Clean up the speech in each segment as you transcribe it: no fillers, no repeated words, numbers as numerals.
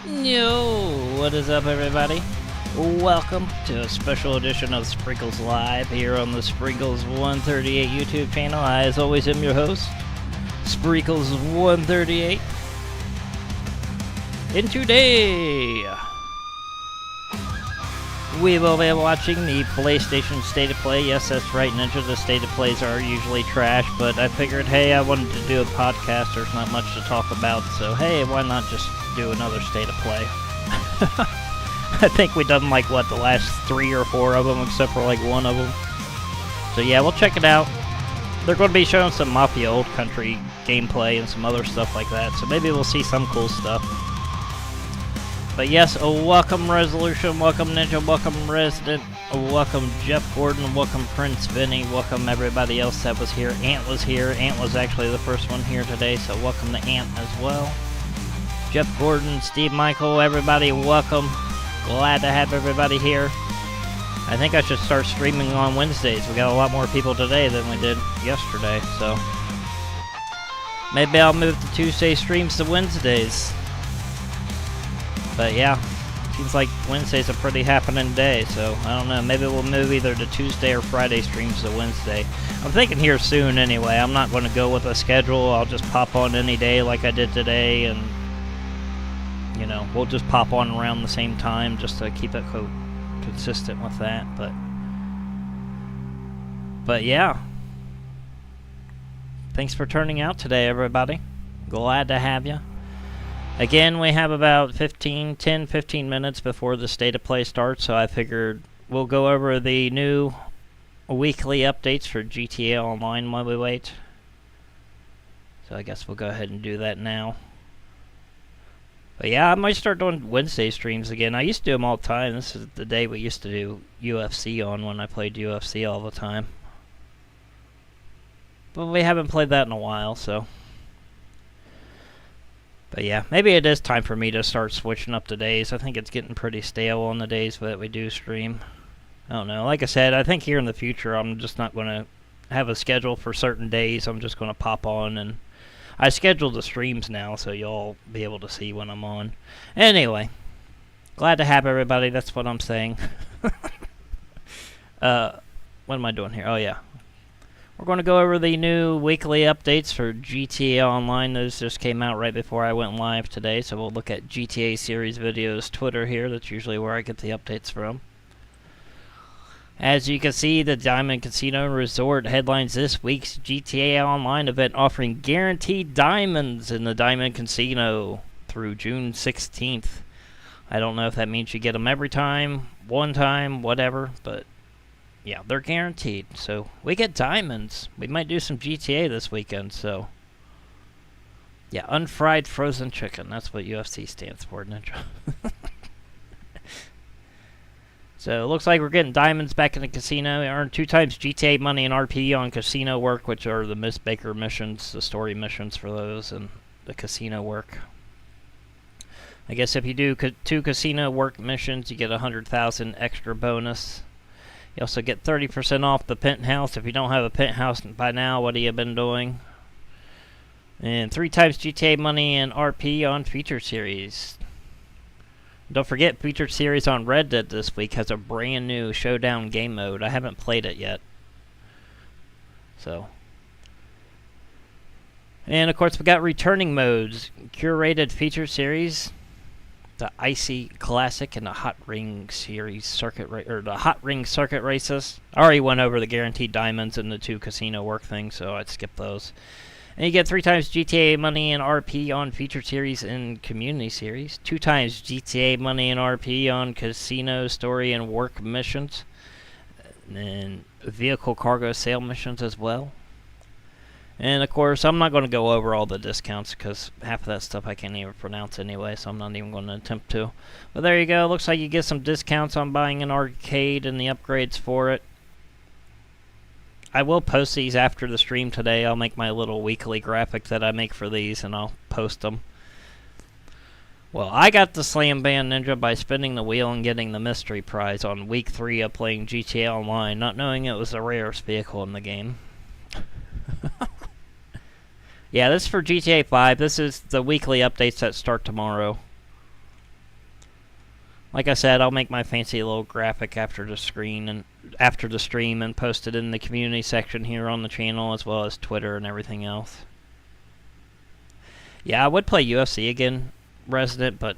Yo, what is up everybody? Welcome to a special edition of Sprinkles Live here on the Sprinkles 138 YouTube channel. I, as always, am your host, Sprinkles 138. And today, we will be watching the PlayStation State of Play. Yes, that's right, Ninja, the State of Plays are usually trash, but I figured, hey, I wanted to do a podcast, there's not much to talk about, so hey, why not just do another State of Play? I think we've done, like, what, the last 3 or 4 of them, except for, like, one of them. So yeah, we'll check it out. They're going to be showing some Mafia Old Country gameplay and some other stuff like that, so maybe we'll see some cool stuff. But yes, welcome Resolution, welcome Ninja, welcome Resident, welcome Jeff Gordon, welcome Prince Vinny, welcome everybody else that was here. Ant was here. Ant was actually the first one here today, so welcome to Ant as well. Jeff Gordon, Steve Michael, everybody, welcome. Glad to have everybody here. I think I should start streaming on Wednesdays. We got a lot more people today than we did yesterday, so maybe I'll move the Tuesday streams to Wednesdays. But yeah, seems like Wednesday's a pretty happening day, so I don't know, maybe we'll move either to Tuesday or Friday streams to Wednesday. I'm thinking here soon anyway. I'm not going to go with a schedule. I'll just pop on any day like I did today, and you know, we'll just pop on around the same time just to keep it consistent with that. But yeah, thanks for turning out today, everybody. Glad to have you. Again, we have about 10-15 minutes before the State of Play starts, so I figured we'll go over the new weekly updates for GTA Online while we wait. So I guess we'll go ahead and do that now. But yeah, I might start doing Wednesday streams again. I used to do them all the time. This is the day we used to do UFC on when I played UFC all the time. But we haven't played that in a while, so. But yeah, maybe it is time for me to start switching up the days. I think it's getting pretty stale on the days that we do stream. I don't know. Like I said, I think here in the future I'm just not going to have a schedule for certain days. I'm just going to pop on, and I scheduled the streams now, so you'll be able to see when I'm on. Anyway, glad to have everybody. That's what I'm saying. What am I doing here? Oh yeah. We're going to go over the new weekly updates for GTA Online. Those just came out right before I went live today, so we'll look at GTA series videos, Twitter here. That's usually where I get the updates from. As you can see, the Diamond Casino Resort headlines this week's GTA Online event, offering guaranteed diamonds in the Diamond Casino through June 16th. I don't know if that means you get them every time, one time, whatever, but yeah, they're guaranteed. So we get diamonds. We might do some GTA this weekend, so yeah, unfried frozen chicken. That's what UFC stands for, Ninja. So it looks like we're getting diamonds back in the casino. We earn 2 times GTA money and RP on casino work, which are the Miss Baker missions, the story missions for those, and the casino work. I guess if you do 2 casino work missions, you get 100,000 extra bonus. You also get 30% off the penthouse. If you don't have a penthouse by now, what have you been doing? And 3 times GTA money and RP on feature series. Don't forget, featured series on Red Dead this week has a brand new showdown game mode. I haven't played it yet. So. And of course we got returning modes. Curated feature series. The Icy Classic and the Hot Ring Series circuit the Hot Ring circuit races. I already went over the guaranteed diamonds and the 2 casino work things, so I'd skip those. And you get 3 times GTA money and RP on feature series and community series. 2 times GTA money and RP on casino, story, and work missions. And vehicle cargo sale missions as well. And of course, I'm not going to go over all the discounts because half of that stuff I can't even pronounce anyway, so I'm not even going to attempt to. But there you go. Looks like you get some discounts on buying an arcade and the upgrades for it. I will post these after the stream today. I'll make my little weekly graphic that I make for these, and I'll post them. Well, I got the Slam Band Ninja by spinning the wheel and getting the mystery prize on week 3 of playing GTA Online, not knowing it was the rarest vehicle in the game. Yeah, this is for GTA 5. This is the weekly updates that start tomorrow. like I said, I'll make my fancy little graphic after the stream and post it in the community section here on the channel, as well as Twitter and everything else. Yeah, I would play UFC again, Resident, but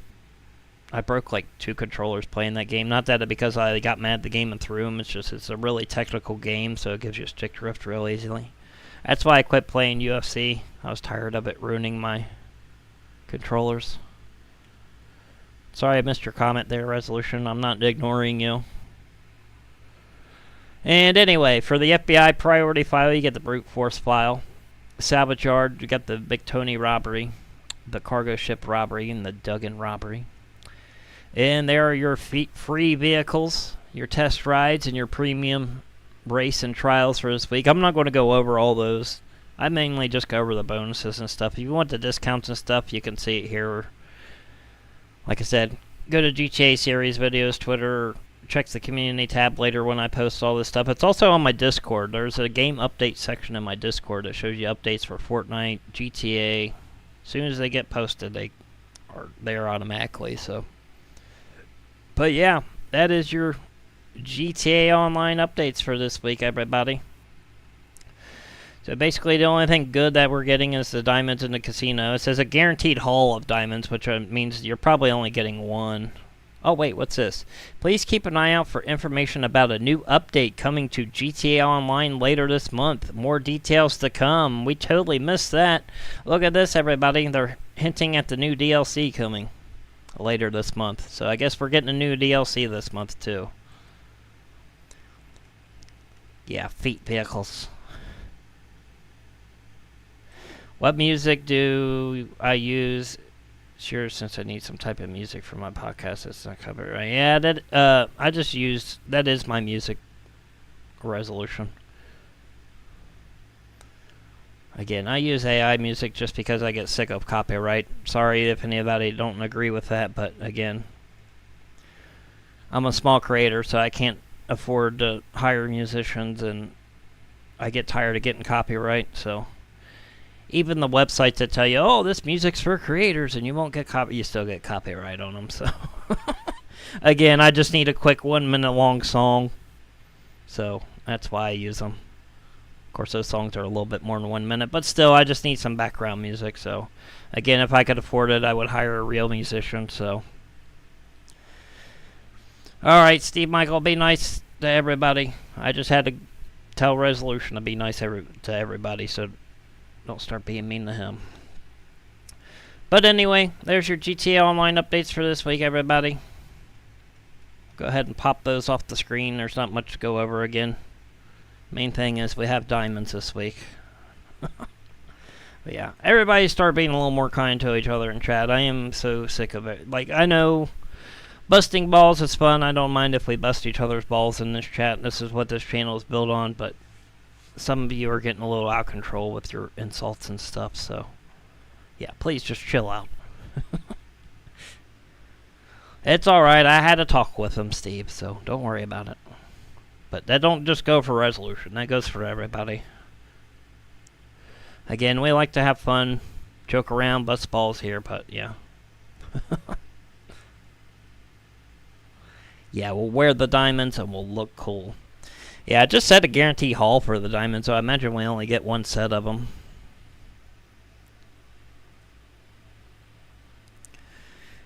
I broke like 2 controllers playing that game. Not that because I got mad at the game and threw them. It's just it's a really technical game, so it gives you a stick drift real easily. That's why I quit playing UFC. I was tired of it ruining my controllers. Sorry I missed your comment there, Resolution. I'm not ignoring you. And anyway, for the FBI priority file, you get the brute force file. Salvage yard, you got the Big Tony robbery, the cargo ship robbery, and the Duggan robbery. And there are your free vehicles, your test rides, and your premium race and trials for this week. I'm not going to go over all those. I mainly just go over the bonuses and stuff. If you want the discounts and stuff, you can see it here. Like I said, go to GTA Series videos, Twitter, check the community tab later when I post all this stuff. It's also on my Discord. There's a game update section in my Discord that shows you updates for Fortnite, GTA. As soon as they get posted, they are there automatically. So, but yeah, that is your GTA Online updates for this week, everybody. So basically, the only thing good that we're getting is the diamonds in the casino. It says a guaranteed haul of diamonds, which means you're probably only getting 1. Oh, wait, what's this? Please keep an eye out for information about a new update coming to GTA Online later this month. More details to come. We totally missed that. Look at this, everybody. They're hinting at the new DLC coming later this month. So I guess we're getting a new DLC this month, too. Yeah, feet vehicles. What music do I use? Sure, since I need some type of music for my podcast, it's not covered, right? Yeah, that I just used, that is my music Resolution. Again, I use AI music just because I get sick of copyright. Sorry if anybody don't agree with that, but again, I'm a small creator, so I can't afford to hire musicians, and I get tired of getting copyright, so even the websites that tell you, oh, this music's for creators and you won't get you still get copyright on them. So again, I just need a quick 1 minute long song, so that's why I use them. Of course, those songs are a little bit more than 1 minute, but still, I just need some background music. So again, if I could afford it, I would hire a real musician. So all right, Steve Michael, be nice to everybody. I just had to tell Resolution to be nice to everybody, so don't start being mean to him. But anyway, there's your GTA Online updates for this week, everybody. Go ahead and pop those off the screen. There's not much to go over again. Main thing is we have diamonds this week. But yeah, everybody start being a little more kind to each other in chat. I am so sick of it. Like, I know busting balls is fun. I don't mind if we bust each other's balls in this chat. This is what this channel is built on, but some of you are getting a little out of control with your insults and stuff, so yeah, please just chill out. It's alright, I had a talk with him, Steve, so don't worry about it. But that don't just go for Resolution, that goes for everybody. Again, we like to have fun, joke around, bust balls here, but yeah. Yeah, we'll wear the diamonds and we'll look cool. Yeah, I just set a guarantee haul for the diamonds, so I imagine we only get 1 set of them.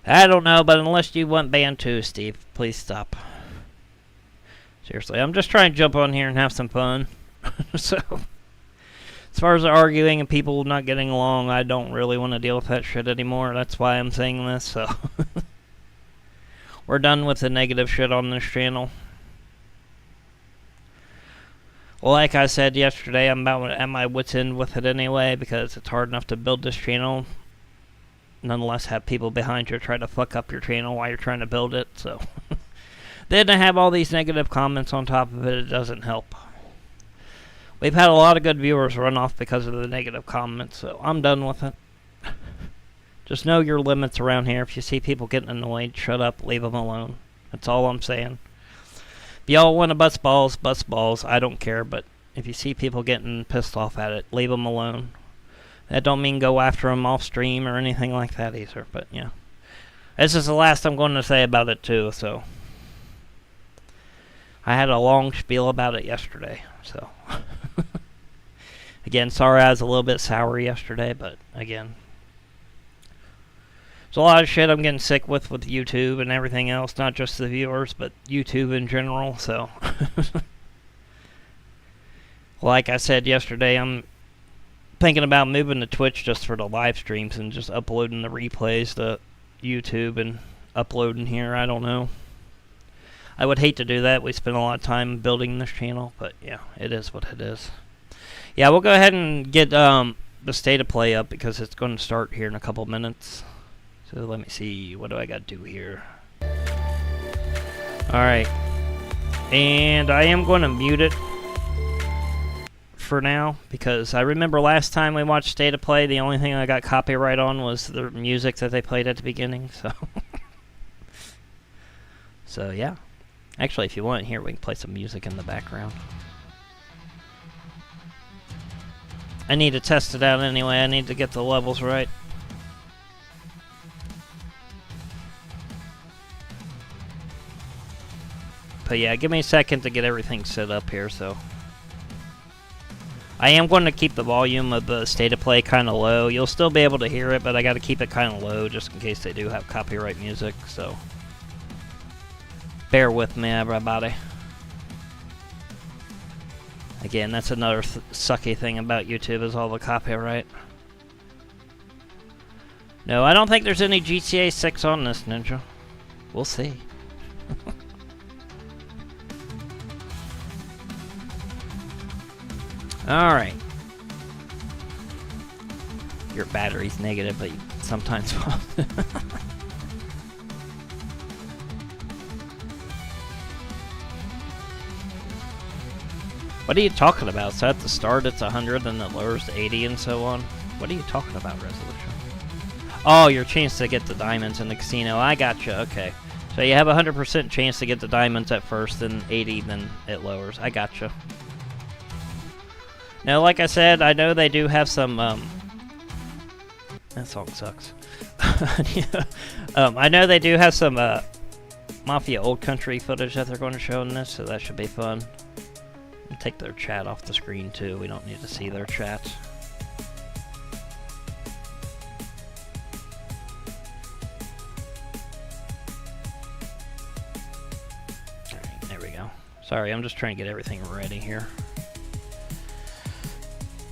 I don't know, but unless you want banned too, Steve, please stop. Seriously, I'm just trying to jump on here and have some fun. So, as far as arguing and people not getting along, I don't really want to deal with that shit anymore. That's why I'm saying this, so. We're done with the negative shit on this channel. Well, like I said yesterday, I'm about at my wit's end with it anyway, because it's hard enough to build this channel. Nonetheless, have people behind you try to fuck up your channel while you're trying to build it, so. Then to have all these negative comments on top of it, it doesn't help. We've had a lot of good viewers run off because of the negative comments, so I'm done with it. Just know your limits around here. If you see people getting annoyed, shut up, leave them alone. That's all I'm saying. If y'all want to bust balls, I don't care, but if you see people getting pissed off at it, leave them alone. That don't mean go after them off stream or anything like that either, but yeah. This is the last I'm going to say about it too, so. I had a long spiel about it yesterday, so. Again, sorry I was a little bit sour yesterday, but again. There's a lot of shit I'm getting sick with YouTube and everything else, not just the viewers, but YouTube in general, so. Like I said yesterday, I'm thinking about moving to Twitch just for the live streams and just uploading the replays to YouTube and uploading here. I don't know. I would hate to do that. We spent a lot of time building this channel, but yeah, it is what it is. Yeah, we'll go ahead and get the state of play up because it's going to start here in a couple minutes. So let me see. What do I got to do here? Alright. And I am going to mute it for now, because I remember last time we watched State of Play, the only thing I got copyright on was the music that they played at the beginning, so. So, yeah. Actually, if you want, here, we can play some music in the background. I need to test it out anyway. I need to get the levels right. But yeah, give me a second to get everything set up here, so. I am going to keep the volume of the state of play kind of low. You'll still be able to hear it, but I got to keep it kind of low just in case they do have copyright music, so. Bear with me, everybody. Again, that's another sucky thing about YouTube is all the copyright. No, I don't think there's any GTA 6 on this, Ninja. We'll see. Alright. Your battery's negative, but you sometimes won't. What are you talking about? So at the start it's 100, then it lowers to 80 and so on? What are you talking about, Resolution? Oh, your chance to get the diamonds in the casino. I gotcha, okay. So you have a 100% chance to get the diamonds at first, then 80, then it lowers. I gotcha. Now, like I said, I know they do have some, that song sucks. I know they do have some, Mafia Old Country footage that they're going to show in this, so that should be fun. And take their chat off the screen, too. We don't need to see their chat. Alright, there we go. Sorry, I'm just trying to get everything ready here.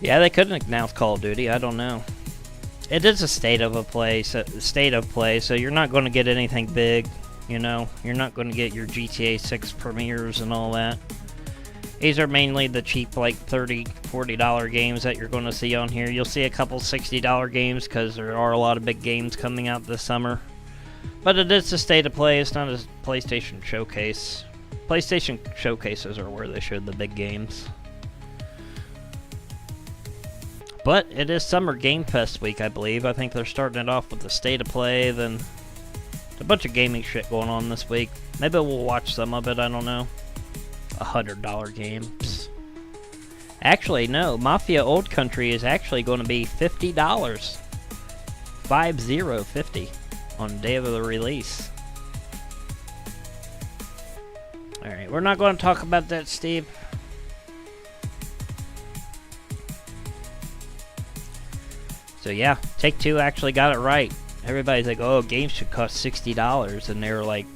Yeah, they couldn't announce Call of Duty. I don't know. It is a state of play, so you're not going to get anything big, you know. You're not going to get your GTA 6 premieres and all that. These are mainly the cheap, like $30, $40 games that you're going to see on here. You'll see a couple $60 games because there are a lot of big games coming out this summer. But it is a state of play. It's not a PlayStation showcase. PlayStation showcases are where they show the big games. But it is Summer Game Fest week, I believe. I think they're starting it off with the state of play, then a bunch of gaming shit going on this week. Maybe we'll watch some of it, I don't know. $100 games. Actually, no. Mafia Old Country is actually going to be $50. 50 on the day of the release. Alright, we're not going to talk about that, Steve. So yeah, Take-Two actually got it right. Everybody's like, oh, games should cost $60. And they were like,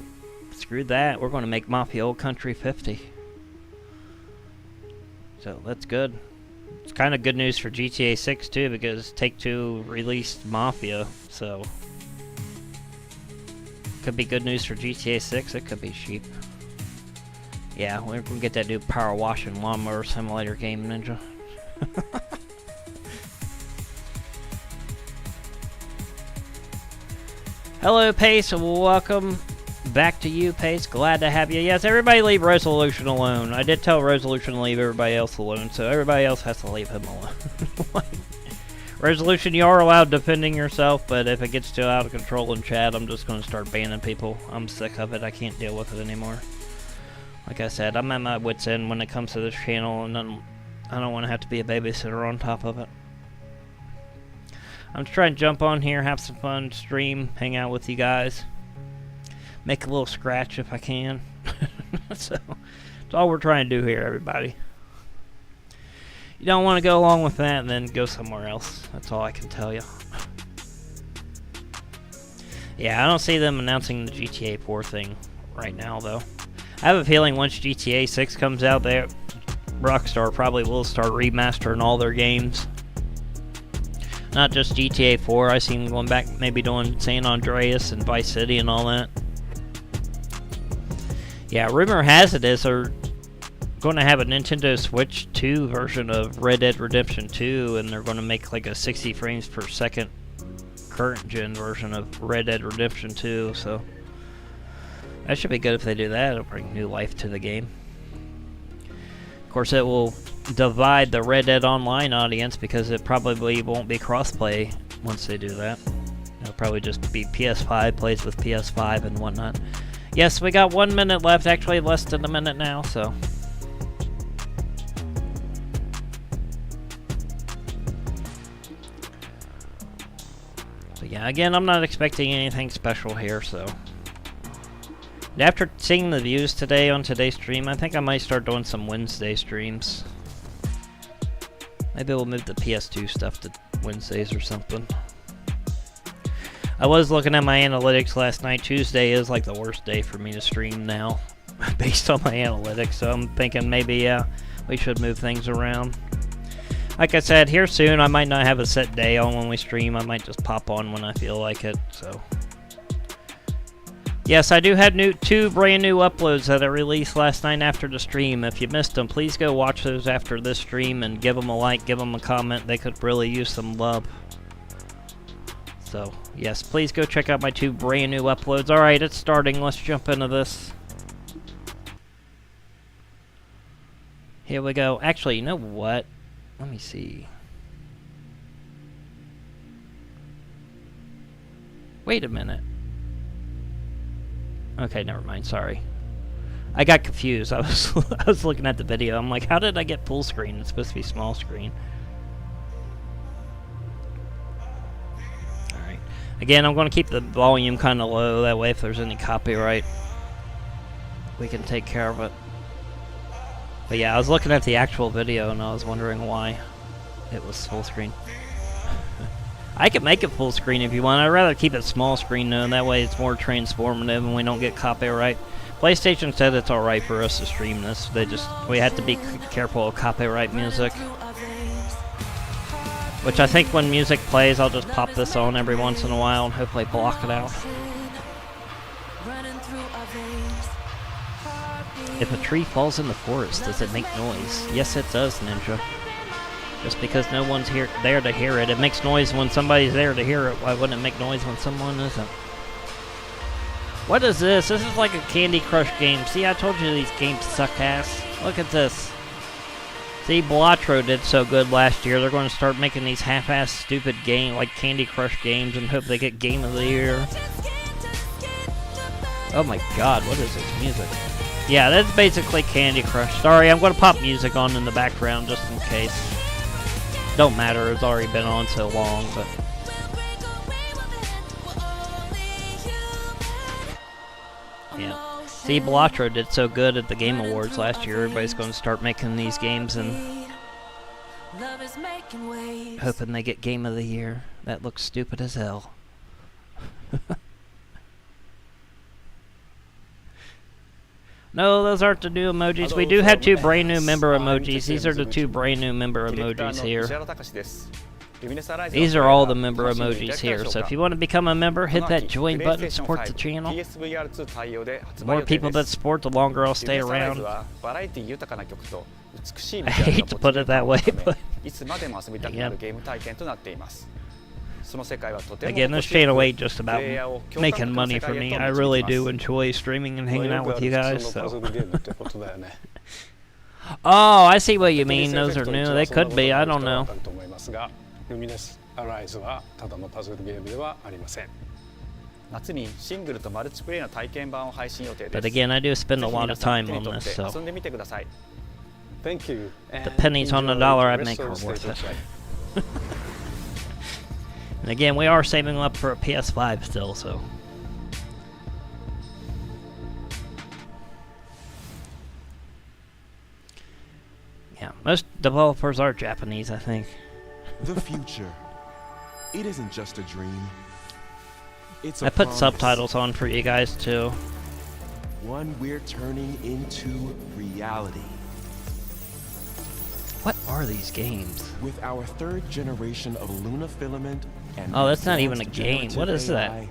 screw that. We're going to make Mafia Old Country 50. So that's good. It's kind of good news for GTA 6 too, because Take-Two released Mafia, so could be good news for GTA 6. It could be cheap. Yeah, we're gonna get that new power washing lawnmower simulator game, Ninja. Hello, Pace. Welcome back to you, Pace. Glad to have you. Yes, everybody leave Resolution alone. I did tell Resolution to leave everybody else alone, so everybody else has to leave him alone. Resolution, you are allowed defending yourself, but if it gets too out of control in chat, I'm just going to start banning people. I'm sick of it. I can't deal with it anymore. Like I said, I'm at my wit's end when it comes to this channel, and I don't want to have to be a babysitter on top of it. I'm just trying to jump on here, have some fun, stream, hang out with you guys. Make a little scratch if I can. So, that's all we're trying to do here, everybody. You don't want to go along with that, then go somewhere else. That's all I can tell you. Yeah, I don't see them announcing the GTA 4 thing right now, though. I have a feeling once GTA 6 comes out, Rockstar probably will start remastering all their games. Not just GTA 4, I see them going back, maybe doing San Andreas and Vice City and all that. Yeah, rumor has it is they're going to have a Nintendo Switch 2 version of Red Dead Redemption 2, and they're going to make like a 60 frames per second current gen version of Red Dead Redemption 2, so that should be good if they do that. It'll bring new life to the game. Of course, it will divide the Red Dead Online audience because it probably won't be crossplay once they do that. It'll probably just be PS5 plays with PS5 and whatnot. Yes, we got 1 minute left, actually less than a minute now, so. So yeah, again, I'm not expecting anything special here, so. After seeing the views today on today's stream, I think I might start doing some Wednesday streams. Maybe we'll move the PS2 stuff to Wednesdays or something. I was looking at my analytics last night. Tuesday is like the worst day for me to stream now, based on my analytics, so I'm thinking maybe, yeah, we should move things around. Like I said, here soon, I might not have a set day on when we stream. I might just pop on when I feel like it, so. Yes, I do have two brand new uploads that I released last night after the stream. If you missed them, please go watch those after this stream and give them a like, give them a comment. They could really use some love. So, yes, please go check out my 2 brand new uploads. Alright, it's starting. Let's jump into this. Here we go. Actually, you know what? Let me see. Wait a minute. Okay, never mind. Sorry. I got confused. I was looking at the video. I'm like, how did I get full screen? It's supposed to be small screen. Alright. Again, I'm going to keep the volume kind of low. That way, if there's any copyright, we can take care of it. But yeah, I was looking at the actual video and I was wondering why it was full screen. I can make it full screen if you want. I'd rather keep it small screen though, and that way it's more transformative and we don't get copyright. PlayStation said it's alright for us to stream this. We have to be careful of copyright music. Which I think when music plays, I'll just pop this on every once in a while and hopefully block it out. If a tree falls in the forest, does it make noise? Yes, it does, Ninja. Just because no one's there to hear it. It makes noise when somebody's there to hear it. Why wouldn't it make noise when someone isn't? What is this? This is like a Candy Crush game. See, I told you these games suck ass. Look at this. See, Blatro did so good last year. They're going to start making these half-ass stupid game like Candy Crush games and hope they get Game of the Year. Oh my god, what is this music? Yeah, that's basically Candy Crush. Sorry, I'm going to pop music on in the background just in case. Don't matter, it's already been on so long, but... Yeah. See, Blatro did so good at the Game Awards last year, everybody's going to start making these games and... hoping they get Game of the Year. That looks stupid as hell. No, those aren't the new emojis. We do have 2 brand new member emojis. These are the 2 brand new member emojis here. These are all the member emojis here. So if you want to become a member, hit that join button, support the channel. The more people that support, the longer I'll stay around. I hate to put it that way, but again, this channel ain't just about making money for me. I really do enjoy streaming and hanging out with you guys, so. Oh, I see what you mean. Those are new. They could be. I don't know. Lumines Arise はただのパズルゲームではありません。夏にシングルとマルチプレイの体験版を配信予定です。But again, I do spend a lot of time on this, so. Thank you. The pennies on the dollar I make are worth it. And again, we are saving up for a PS5 still, so. Most developers are Japanese, I think. The future. It isn't just a dream. It's a I put promise. subtitles on for you guys too. One we're turning into reality. What are these games? With our 3rd generation of Luna filament and Oh, that's not even a game. What is that? AI,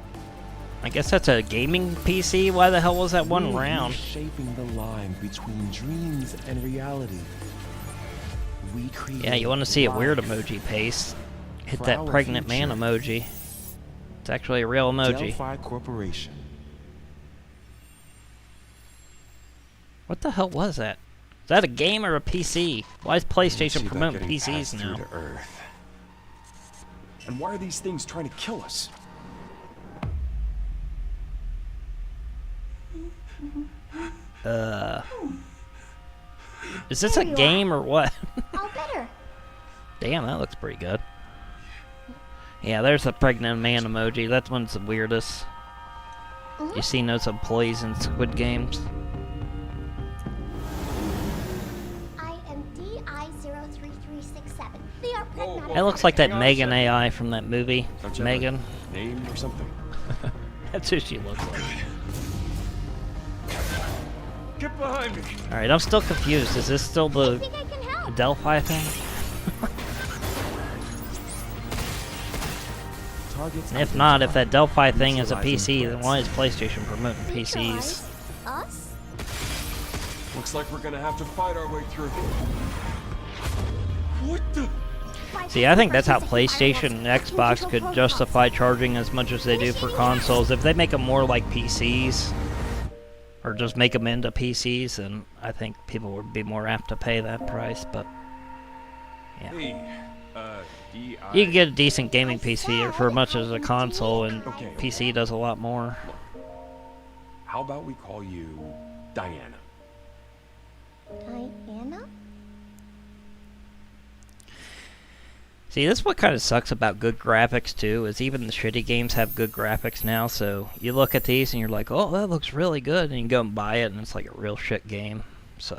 I guess that's a gaming PC? Why the hell was that one we're round? Shaping the line between dreams and reality. We create Yeah, you want to see a weird life. emoji paste? Hit For that our pregnant man future. emoji. It's actually a real emoji. Delphi Corporation. What the hell was that? Is that a game or a PC? Why is PlayStation promoting PCs now? To Earth. And why are these things trying to kill us? Is this a game or what? All better. Damn, that looks pretty good. Yeah, there's a pregnant man emoji. That one's the weirdest. You seen those employees in Squid Games? I am DI03367. They are Pragmata. That looks like that Megan AI from that movie. Don't you have Megan. a name or something? That's who she looks like. Get behind me. Alright, I'm still confused. Is this still I the think I can help. Delphi thing? Targets And if not, if that Delphi thing is a Neutralizing PC, then why is PlayStation promoting PCs? Us? Looks like we're gonna have to fight our way through. What the? See, I think that's how PlayStation and Xbox could justify charging as much as they do for consoles. If they make them more like PCs, or just make them into PCs, then I think people would be more apt to pay that price, but yeah. Hey, You can get a decent gaming PC for as much as a console, and Okay. PC does a lot more. How about we call you Diana? Diana? See, this is what kind of sucks about good graphics, too, is even the shitty games have good graphics now, so you look at these and you're like, oh, that looks really good, and you go and buy it, and it's like a real shit game, so...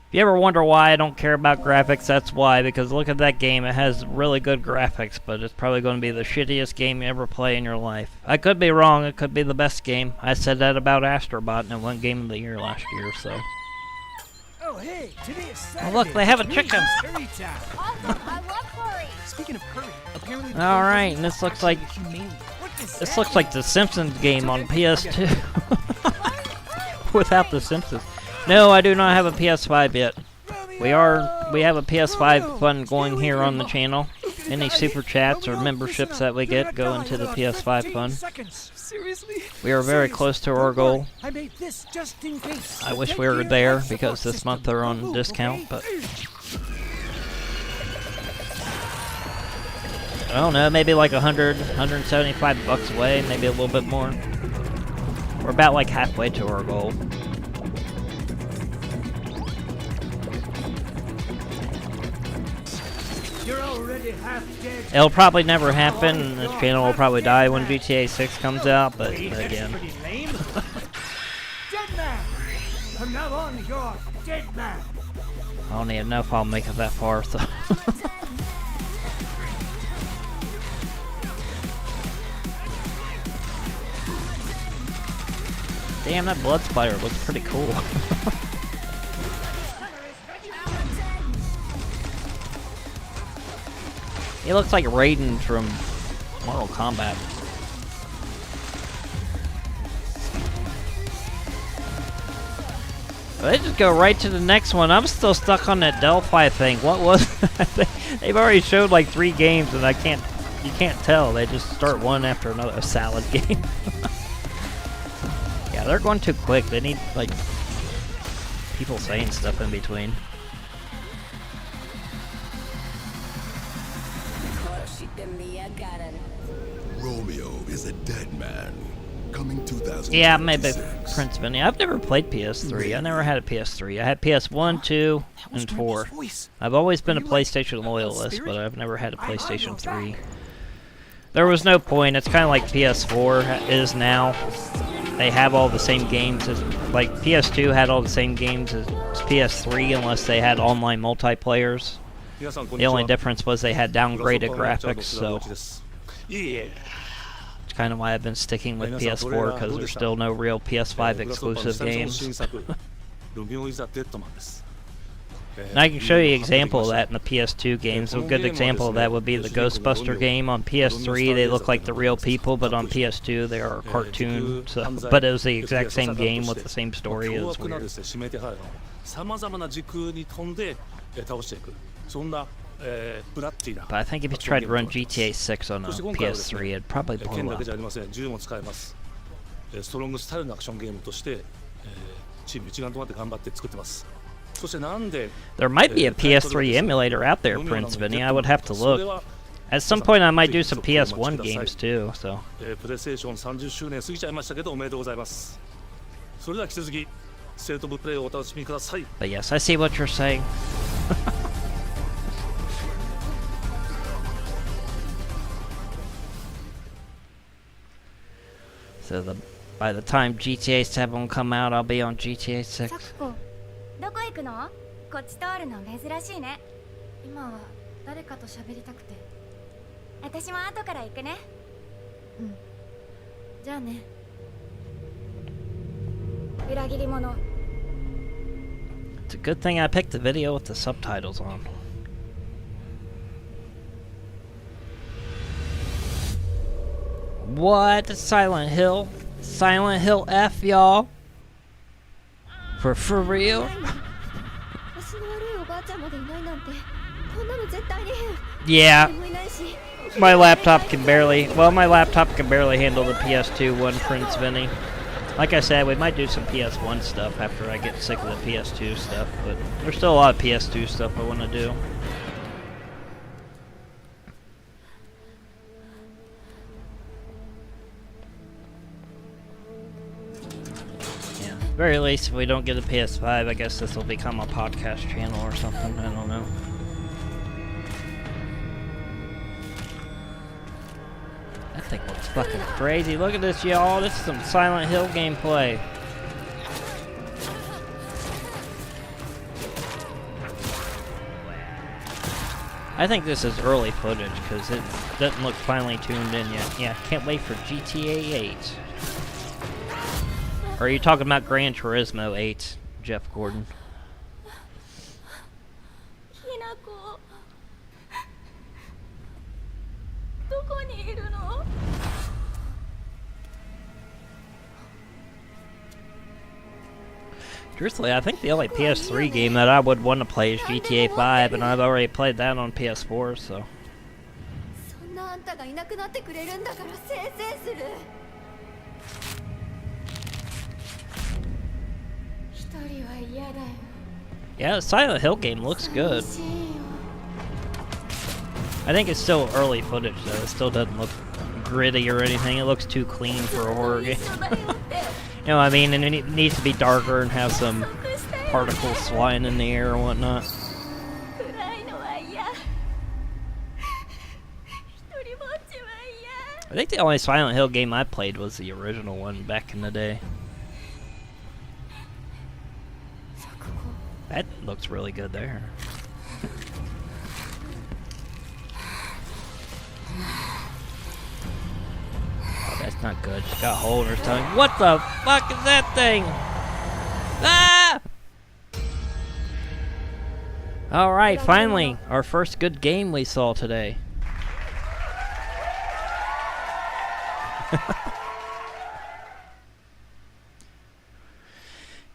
If you ever wonder why I don't care about graphics, that's why, because look at that game, it has really good graphics, but it's probably going to be the shittiest game you ever play in your life. I could be wrong, it could be the best game. I said that about Astro and it won Game of the Year last year, so... Oh, hey, today is Oh, Saturday. look, they have a It's chicken! curry time. Awesome. I love curry. Speaking of curry, apparently... Alright, and this looks like... This looks like the Simpsons game on PS2. Without the Simpsons. No, I do not have a PS5 yet. We have a PS5 fund going here on the channel. Any super chats or memberships that we get go into the PS5 fund. Seriously? We are very close to our goal. I made this just in case. I wish we were there because this month they're on discount, but I don't know, maybe like 175 bucks away, maybe a little bit more. We're about like halfway to our goal. You're already half dead. It'll probably never happen, and this channel will probably die when GTA 6 comes out, but again. Pretty lame. Dead man. From now on, you're dead man. I don't even know if I'll make it that far, so. Damn, that blood spider looks pretty cool. He looks like Raiden from Mortal Kombat. They just go right to the next one. I'm still stuck on that Delphi thing. What was that? They've already showed like 3 games and you can't tell. They just start one after another. A salad game. Yeah, they're going too quick. They need like people saying stuff in between. Romeo is a dead man. Coming 2000. Yeah, maybe Prince Vinny. I've never played PS3. I never had a PS3. I had PS1, 2, and 4. I've always been a PlayStation loyalist, but I've never had a PlayStation 3. There was no point. It's kind of like PS4 is now. they have all the same games as, like, PS2 had all the same games as PS3 unless they had online multiplayers. The only difference was they had downgraded graphics, so it's kind of why I've been sticking with PS4, because there's still no real PS5 exclusive games. And I can show you an example of that in the PS2 games. A good example of that would be the Ghostbuster game. On PS3 they look like the real people, but on PS2 they are a cartoon. So, but it was the exact same game with the same story. It was weird. But I think if you tried to run GTA 6 on a PS3, it'd probably blow up. There might be a PS3 emulator out there, Prince Vinny. I would have to look. At some point I might do some PS1 games too, so. But yes, I see what you're saying. So by the time GTA 7 come out, I'll be on GTA 6. どこ行くの？こっち通るの珍しいね。今は誰かと喋りたくて。私も後から行くね。うん。じゃあね。裏切り者。It's a good thing I picked the video with the subtitles on. What? Silent Hill? Silent Hill F, y'all? For real? Yeah. My laptop can barely handle the PS2 one, Prince Vinny. Like I said, we might do some PS1 stuff after I get sick of the PS2 stuff, but there's still a lot of PS2 stuff I want to do. Very least, if we don't get a PS5, I guess this will become a podcast channel or something. I don't know. That thing looks fucking crazy. Look at this, y'all. This is some Silent Hill gameplay. I think this is early footage because it doesn't look finely tuned in yet. Yeah, can't wait for GTA 8. Or are you talking about Gran Turismo 8, Jeff Gordon? Truthfully, I think the only PS3 game that I would want to play is GTA 5, and I've already played that on PS4, so. Yeah, the Silent Hill game looks good. I think it's still early footage though. It still doesn't look gritty or anything. It looks too clean for a horror game. You know what I mean? And it needs to be darker and have some particles flying in the air and whatnot. I think the only Silent Hill game I played was the original one back in the day. That looks really good there. Oh, that's not good. She got a hole in her tongue. What the fuck is that thing? Ah! Alright, finally, our first good game we saw today.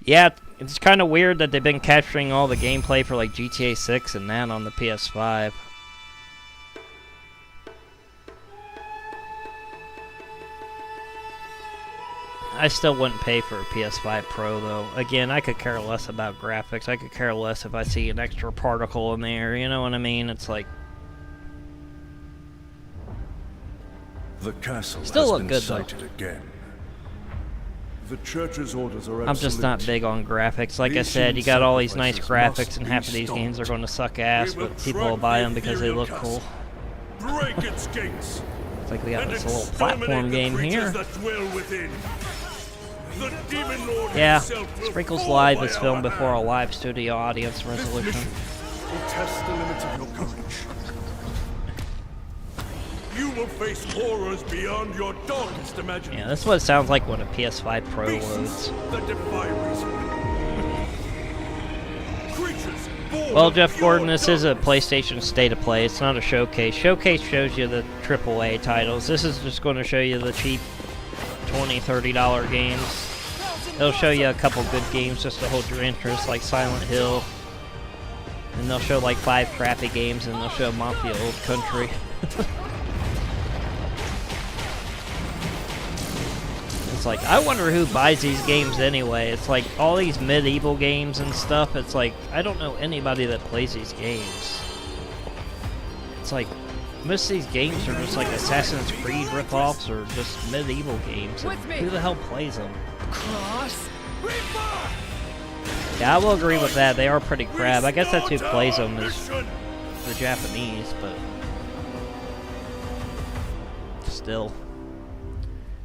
Yeah, it's kind of weird that they've been capturing all the gameplay for like GTA 6 and that on the PS5. I still wouldn't pay for a PS5 Pro though. Again, I could care less about graphics. I could care less if I see an extra particle in there, you know what I mean? It's like... The castle still has look been good sighted again. The church's orders are I'm just not big on graphics. Like I said, you got all these nice graphics, and half of these games are going to suck ass, but people will buy them because they look cool. Break its gates. It's like we got this little platform game here. The Demon Lord Yeah, himself will Sprinkles fall Live by is our filmed before a hand. live studio audience resolution. Will test the limits of your courage. You will face horrors beyond your darkest imagination. Yeah, this is what it sounds like when a PS5 Pro loads. That defy reason. Creatures born Well, of Jeff pure Gordon, this is a darkness. PlayStation State of Play. It's not a showcase. Showcase shows you the AAA titles. This is just going to show you the cheap $20, $30 games. They'll show you a couple good games just to hold your interest, like Silent Hill. And they'll show like 5 crappy games, and they'll show Mafia Old Country. It's like, I wonder who buys these games anyway. It's like all these medieval games and stuff. It's like, I don't know anybody that plays these games. It's like, most of these games are just like Assassin's Creed ripoffs or just medieval games. And who the hell plays them? Yeah, I will agree with that. They are pretty crap. I guess that's who plays them is the Japanese, but still.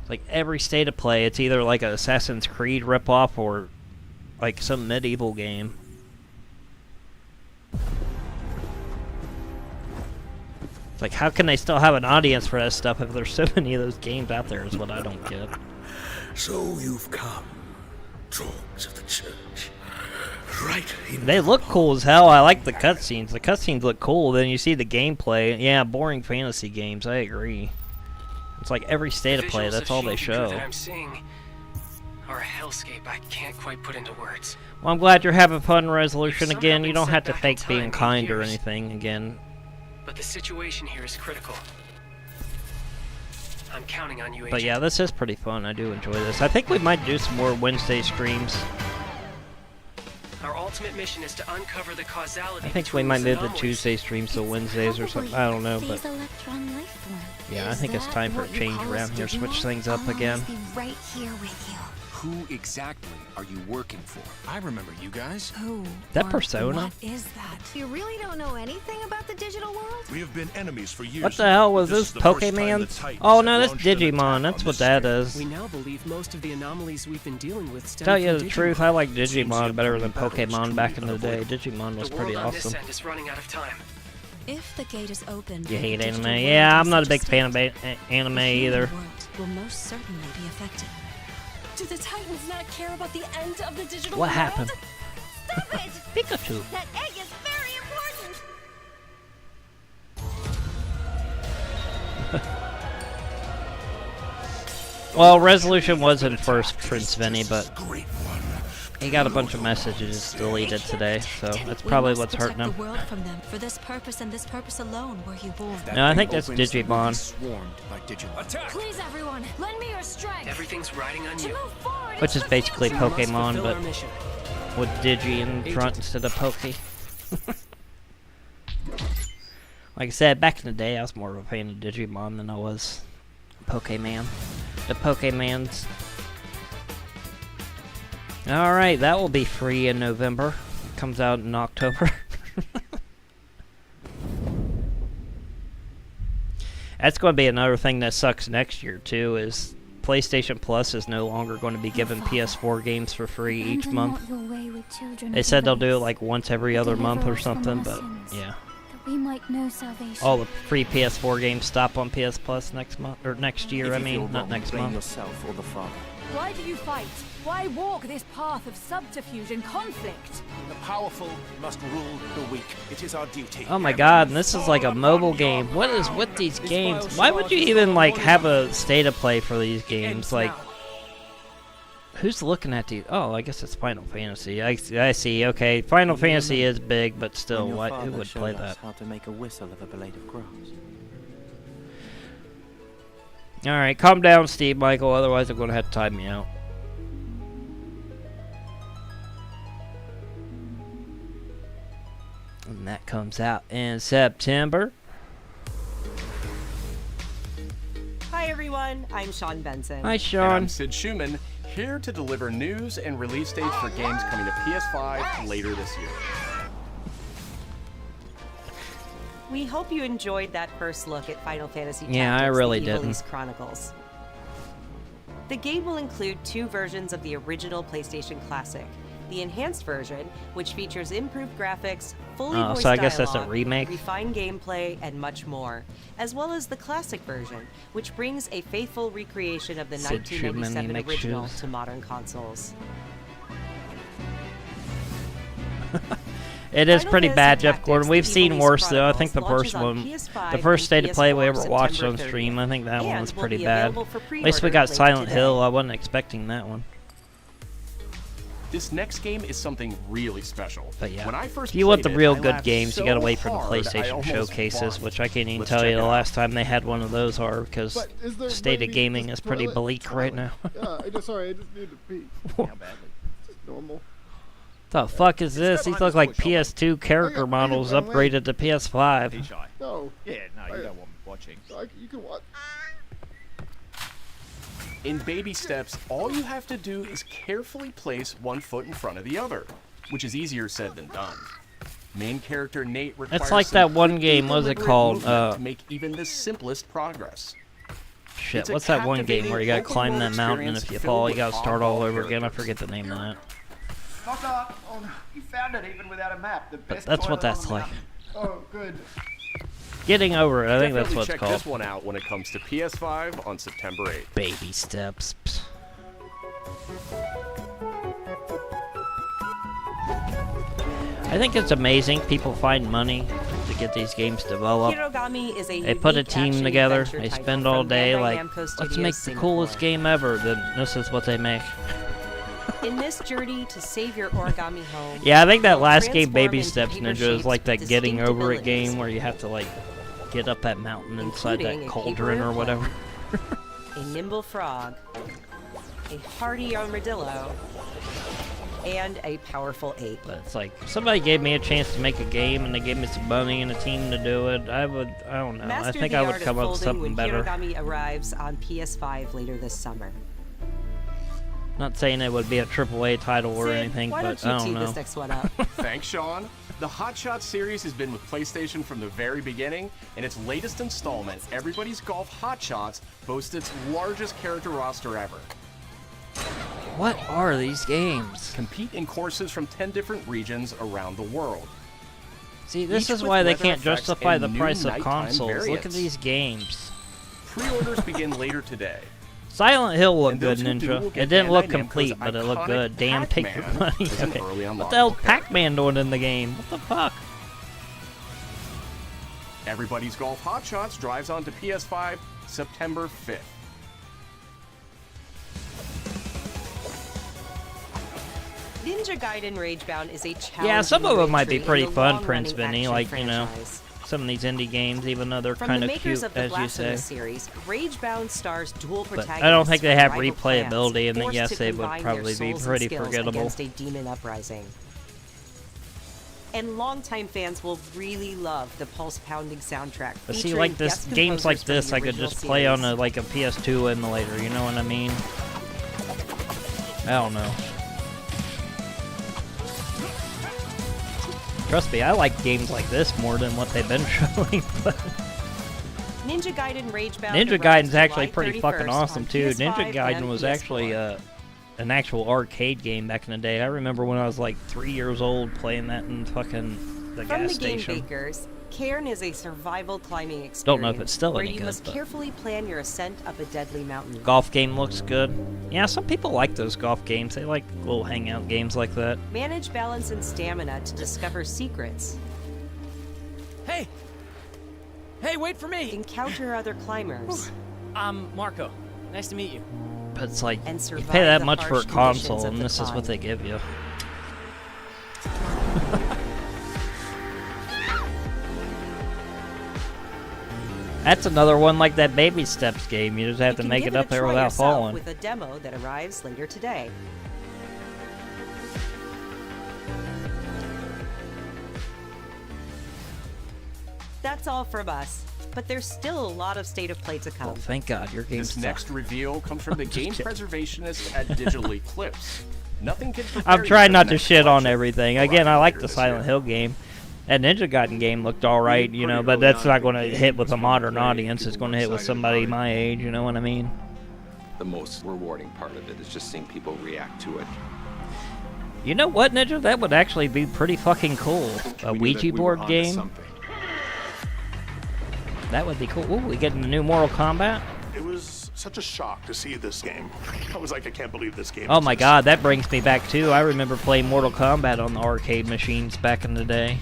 Like every State of Play, it's either like an Assassin's Creed ripoff or like some medieval game. It's like, how can they still have an audience for that stuff if there's so many of those games out there is what I don't get. So you've come, dogs of the church. Right in They look cool as hell. I like the cutscenes. The cutscenes look cool. Then you see the gameplay. Yeah, boring fantasy games. I agree. It's like every State of Play. That's all they show. That I'm seeing are a hellscape I can't quite put into words. Well, I'm glad you're having fun, Resolution. You've Again, somehow you been don't have set to back in fake being time 8 kind or years. anything. Again, But the situation here is critical. I'm counting on you, Agent. but yeah, this is pretty fun. I do enjoy this. I think we might do some more Wednesday streams. Our ultimate mission is to uncover the causality. I think we between might these move the anomalies. Tuesday streams to Wednesdays or something. I don't know, but Phase electron life form. yeah, I Is think it's that time for a what you change call around us here. Digimon? Switch things up I'll again. always be right here with you. Who exactly are you working for? I remember you guys. Who? That or Persona? What is that? You really don't know anything about the digital world? We have been enemies for years. What the hell was This this? is the first time the Pokemans? Titans Oh have no, that's launched an attack Digimon. on That's what this that sphere. is. We now believe most of the anomalies we've been dealing with stem Tell you from the truth, I Digimon. like Seems Digimon the better than upcoming battle is Pokemon back in truly the day. unavoidable. Digimon was The pretty world on this awesome. end is running out of time. If the gate is open, You hate the digital anime? world Yeah, I'm in not a such big fan of state, anime the human either. world will most certainly be affected. Do the Titans not care about the end of the digital What world? happened? Stop it! Pikachu. That egg is very important! Well, Resolution was in first, Prince Vinny, but great one. he got a bunch of messages deleted today, so that's We probably must what's hurting protect him. the world from them. For this purpose and this purpose alone were you born. No, I think that's Digimon. Swarmed by Digimon. Attack! Please, everyone, lend me your strength. Everything's riding on To you. move forward Which is into the basically future. We must Pokemon, fulfill but our mission. with Digi in front instead of Poke. Like I said, back in the day, I was more of a fan of Digimon than I was Pokemon. The Pokemans. Alright, that will be free in November. It comes out in October. That's going to be another thing that sucks next year, too, is PlayStation Plus is no longer going to be giving PS4 games for free each month. They said they'll do it like once every other month or something, but yeah. We might know salvation. All the free PS4 games stop on PS Plus next month, or next year, I mean, not next month. yourself or the Father. Why do you fight? Why walk this path of subterfuge and conflict? The powerful must rule the weak. It is our duty. Oh my god, and this is like a mobile game. What is with these games? Why would you even like have a state of play for these games? Like, who's looking at these? Oh, I guess it's Final Fantasy. I see. Okay, Final Fantasy is big, but still, who would play that? How to make a whistle of a blade of grass. All right, calm down, Steve Michael. Otherwise, I'm gonna have to time me out. And that comes out in September. Hi everyone, I'm Sean Benson. Hi, And Sean. I'm Sid Schumann, here to deliver news and release dates for games coming to PS5 later this year. We hope you enjoyed that first look at Final Fantasy Yeah, I Tactics, really the didn't. Ivalice Chronicles. The game will include 2 versions of the original PlayStation Classic. The enhanced version, which features improved graphics, fully voiced so I guess dialogue, that's a remake? refined gameplay, and much more, as well as the classic version, which brings a faithful recreation of the Sid 1997 Shuman original shoes. to modern consoles. It is Final pretty Fantasy bad, Jeff Tactics: Gordon. We've The seen Ivalice worse, though. I think the Chronicles first launches on one, PS5 the first and state of play we PS4 ever watched on September stream, I think that 30th, one was and will pretty be bad. available for At least we pre-order got later Silent today. Hill. I wasn't expecting that one. This next game is something really special. But yeah, when I first if you want the played it, real I good laughed games, you so gotta wait for the hard, I PlayStation almost showcases, barfed. which I can't even Let's tell check you it the out. last time they had one of those are, because But is there state of maybe gaming just is pretty toilet? bleak right now. Yeah, sorry, I just need to pee. How badly? Just normal. The fuck is this? These look like PS2 character models upgraded to PS5. No. Yeah, no, you don't want me watching. You can watch. In baby steps, all you have to do is carefully place one foot in front of the other, which is easier said than done. Main character Nate requires It's like some that one quickly game, what was it deliberate called? movement to make even the simplest progress. Shit, It's a what's that one game where you gotta captivating climb open-world that mountain and if you experience fall, you filled gotta with start all oddball over again? I characters. forget the name of that. Knocker! Oh no, you found it even without a map. The best That's what toilet that's on the like. mountain. Oh, good. Getting over it, I think that's Definitely what it's check called. this one out when it comes to PS5 on September 8th. Baby steps. Psst. I think it's amazing people find money to get these games developed. Hirogami is a They put a unique team action together, adventure they title spend all from day Bandai like, Namco let's Studios, make the Singapore. coolest game ever, then this is what they make. In this journey to save your origami home, Yeah, I think that you'll last game, transform Baby into Steps paper Ninja, is shapes like that with getting distinct over it abilities, game where you have to like get up that mountain inside including that a cauldron paper or whatever. a nimble frog, a hardy armadillo, and a powerful ape. But it's like, if somebody gave me a chance to make a game and they gave me some money and a team to do it, I don't know. Master I think the I would art come of up with folding something when better. Hirogami arrives on PS5 later this summer. Not saying it would be a AAA title or Sid, anything, why but don't you I don't tee know. this next one up? Thanks, Sean. The Hot Shot series has been with PlayStation from the very beginning, and its latest installment, Everybody's Golf Hot Shots, boasts its largest character roster ever. What are these games? Compete in courses from 10 different regions around the world. See, this Each is with why they weather can't effects justify and the new price of nighttime consoles. Look at variants. these games. Pre-orders begin later today. Silent Hill looked And good, those who do Ninja. will It get didn't look Bandai Namco's complete, but it looked iconic good. Damn, take your Pac-Man money. as an Okay. early What the hell unlockable Pac-Man doing in the game? What the fuck? Everybody's Golf Hot Shots drives onto PS5 September 5th. Ninja Gaiden Ragebound is a challenging Yeah, some of them might be entry pretty in the fun, long-running Prince Vinny. action Like, you know, franchise. some of these indie games, even though they're From kind the of makers cute, of the as you say. Blasphemous series, Ragebound stars dual But protagonists. I don't think they have rival replayability, clans, and then forced yes, to they would combine their probably be souls and pretty skills forgettable. against a demon uprising. And longtime fans will really love the pulse-pounding soundtrack. But see, featuring like this, guest games like composers from this, the I could original just play on series. a like a PS2 emulator. You know what I mean? I don't know. Trust me, I like games like this more than what they've been showing. But Ninja Gaiden Ragebound. Ninja arrives Gaiden's actually July pretty fucking 31st awesome on too. PS5 Ninja Gaiden and was PS4. actually an actual arcade game back in the day. I remember when I was like 3 years old playing that in fucking the From gas the game station. makers, Cairn is a survival climbing experience. Don't know if it's still where any you good, must but- carefully plan your ascent up a deadly mountain. Golf game looks good. Yeah, some people like those golf games. They like little hangout games like that. Manage balance and stamina to discover secrets. Hey! Hey, wait for me! Encounter other climbers. I'm Marco. Nice to meet you. But it's like, And you survive pay that the much for a harsh conditions console, of and the this is what climb. they give you. That's another one like that Baby Steps game. You just have to You can make give it up a there try without yourself falling. with a demo that arrives later today. That's all from us, but there's still a lot of State of Play to come. Oh, thank God, your game's This suck. next reveal comes from the game preservationist at Digital Eclipse. Nothing can prepare I'm you trying for not the to next shit on collection. everything. Again, I like the Silent Hill game. That Ninja Gaiden game looked alright, you know, but that's not going to hit with a modern audience. It's going to hit with somebody my age, you know what I mean? the most rewarding part of it, is just seeing people react to it. You know what, Ninja? That would actually be pretty fucking cool. A Ouija board game. That would be cool. Ooh, we getting the new Mortal Kombat? It was such a shock to see this game. I was like, I can't believe this game Oh my exists. god, that brings me back too. I remember playing Mortal Kombat on the arcade machines back in the day.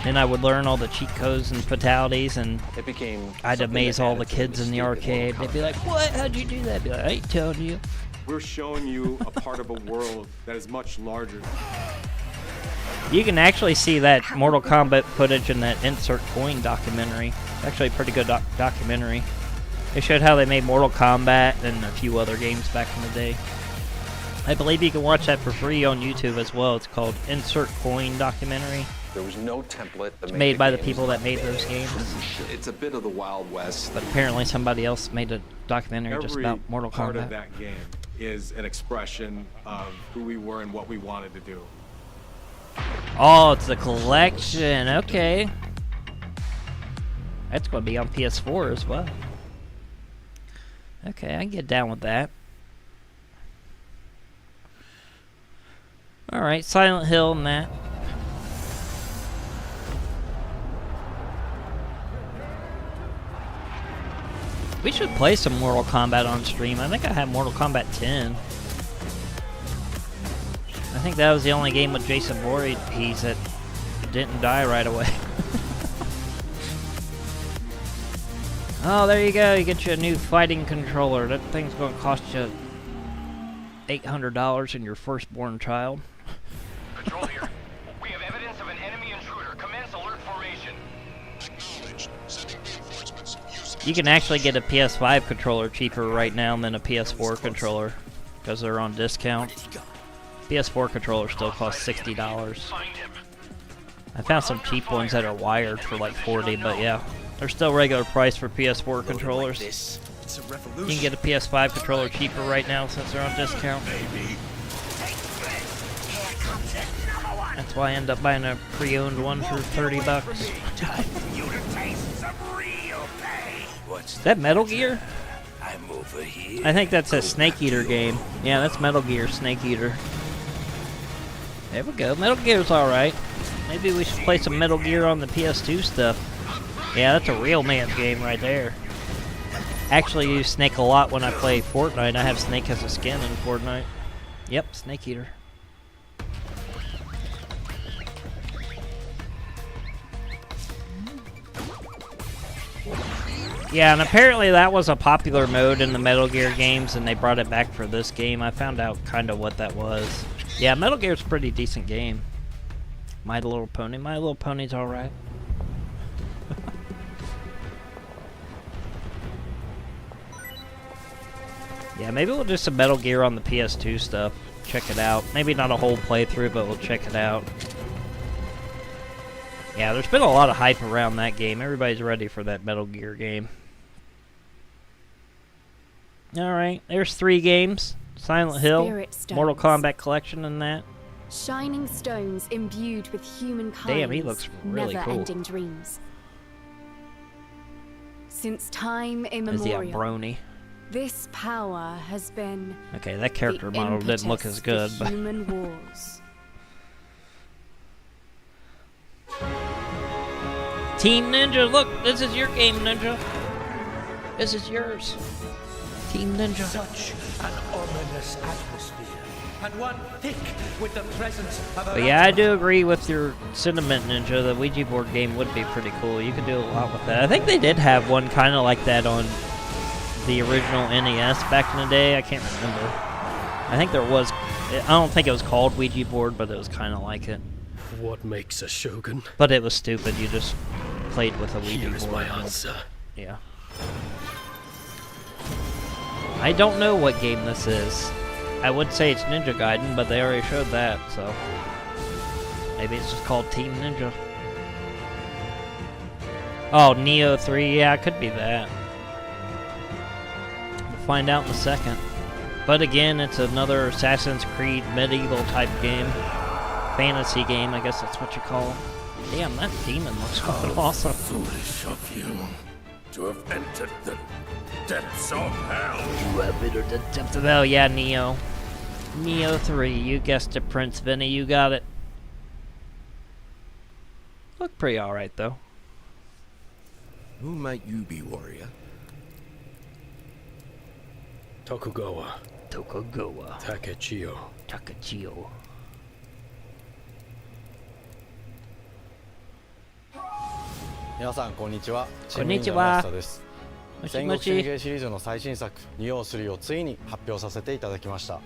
Then I would learn all the cheat codes and fatalities, and I'd amaze all the kids in the arcade. They'd be like, what? How'd you do that? I'd be like, I ain't telling you. We're showing you a part of a world that is much larger. You can actually see that Mortal Kombat footage in that Insert Coin documentary. It's actually a pretty good documentary. It showed how they made Mortal Kombat and a few other games back in the day. I believe you can watch that for free on YouTube as well. It's called Insert Coin documentary. There was no template. It's made by the people that made those games. It's a bit of the Wild West. But apparently somebody else made a documentary just about Mortal Kombat. Every part of that game is an expression of who we were and what we wanted to do. Oh, it's a collection. Okay. That's going to be on PS4 as well. Okay, I can get down with that. Alright, Silent Hill and that. We should play some Mortal Kombat on stream. I think I have Mortal Kombat 10. I think that was the only game with Jason Voorhees that didn't die right away. Oh, there you go. You get you a new fighting controller. That thing's going to cost you $800 and your firstborn child. Control here. We have evidence of an enemy intruder. Commence alert formation. Acknowledged. Sending reinforcements. You can actually get a PS5 controller cheaper right now than a PS4 controller because they're on discount. PS4 controller still costs $60. I found some cheap ones that are wired for like $40, but yeah, they're still regular price for PS4 controllers. You can get a PS5 controller cheaper right now since they're on discount. That's why I end up buying a pre-owned one for $30. Is that Metal Gear? I'm over here. I think that's a Snake Eater game. Yeah, that's Metal Gear Snake Eater. There we go. Metal Gear's alright. Maybe we should play some Metal Gear on the PS2 stuff. Yeah, that's a real man's game right there. Actually use Snake a lot when I play Fortnite. I have Snake as a skin in Fortnite. Yep, Snake Eater. Yeah, and apparently that was a popular mode in the Metal Gear games, and they brought it back for this game. I found out kind of what that was. Yeah, Metal Gear's a pretty decent game. My Little Pony. My Little Pony's alright. Yeah, maybe we'll do some Metal Gear on the PS2 stuff. Check it out. Maybe not a whole playthrough, but we'll check it out. Yeah, there's been a lot of hype around that game. Everybody's ready for that Metal Gear game. Alright, there's 3 games. Silent Hill, Mortal Kombat Collection, and that. Shining stones imbued with humankind's Damn, he looks really never-ending cool. dreams. Since time Is he a immemorial, brony? this power has been Okay, that character model didn't look as good, but human wars. Team Ninja, look, this is your game, Ninja. This is yours. Team Ninja. Such an ominous atmosphere, and one thick with the presence of But yeah, I do agree with your sentiment, Ninja. The Ouija board game would be pretty cool. You could do a lot with that. I think they did have one kind of like that on the original NES back in the day. I can't remember. I think there was. I don't think it was called Ouija board, but it was kind of like it. What makes a shogun? But it was stupid. You just played with a Ouija Here's board. my answer. Yeah. I don't know what game this is. I would say it's Ninja Gaiden, but they already showed that, so maybe it's just called Team Ninja. Oh, Nioh 3, yeah, it could be that. We'll find out in a second. But again, it's another Assassin's Creed medieval type game. Fantasy game, I guess that's what you call it. Damn, that demon looks fucking awesome. Foolish of you. to have entered the depths of hell. You have entered the depths of hell. Yeah, Nioh. Nioh 3. You guessed it, Prince Vinny. You got it. Look pretty alright, though. Who might you be, warrior? Tokugawa. Takechio. Takechio. 皆さんこんにちは。こんにちは。チームインザマスターです。もし戦もし。国神ゲーシリーズの最新作ニオー3をついに発表させていただきました。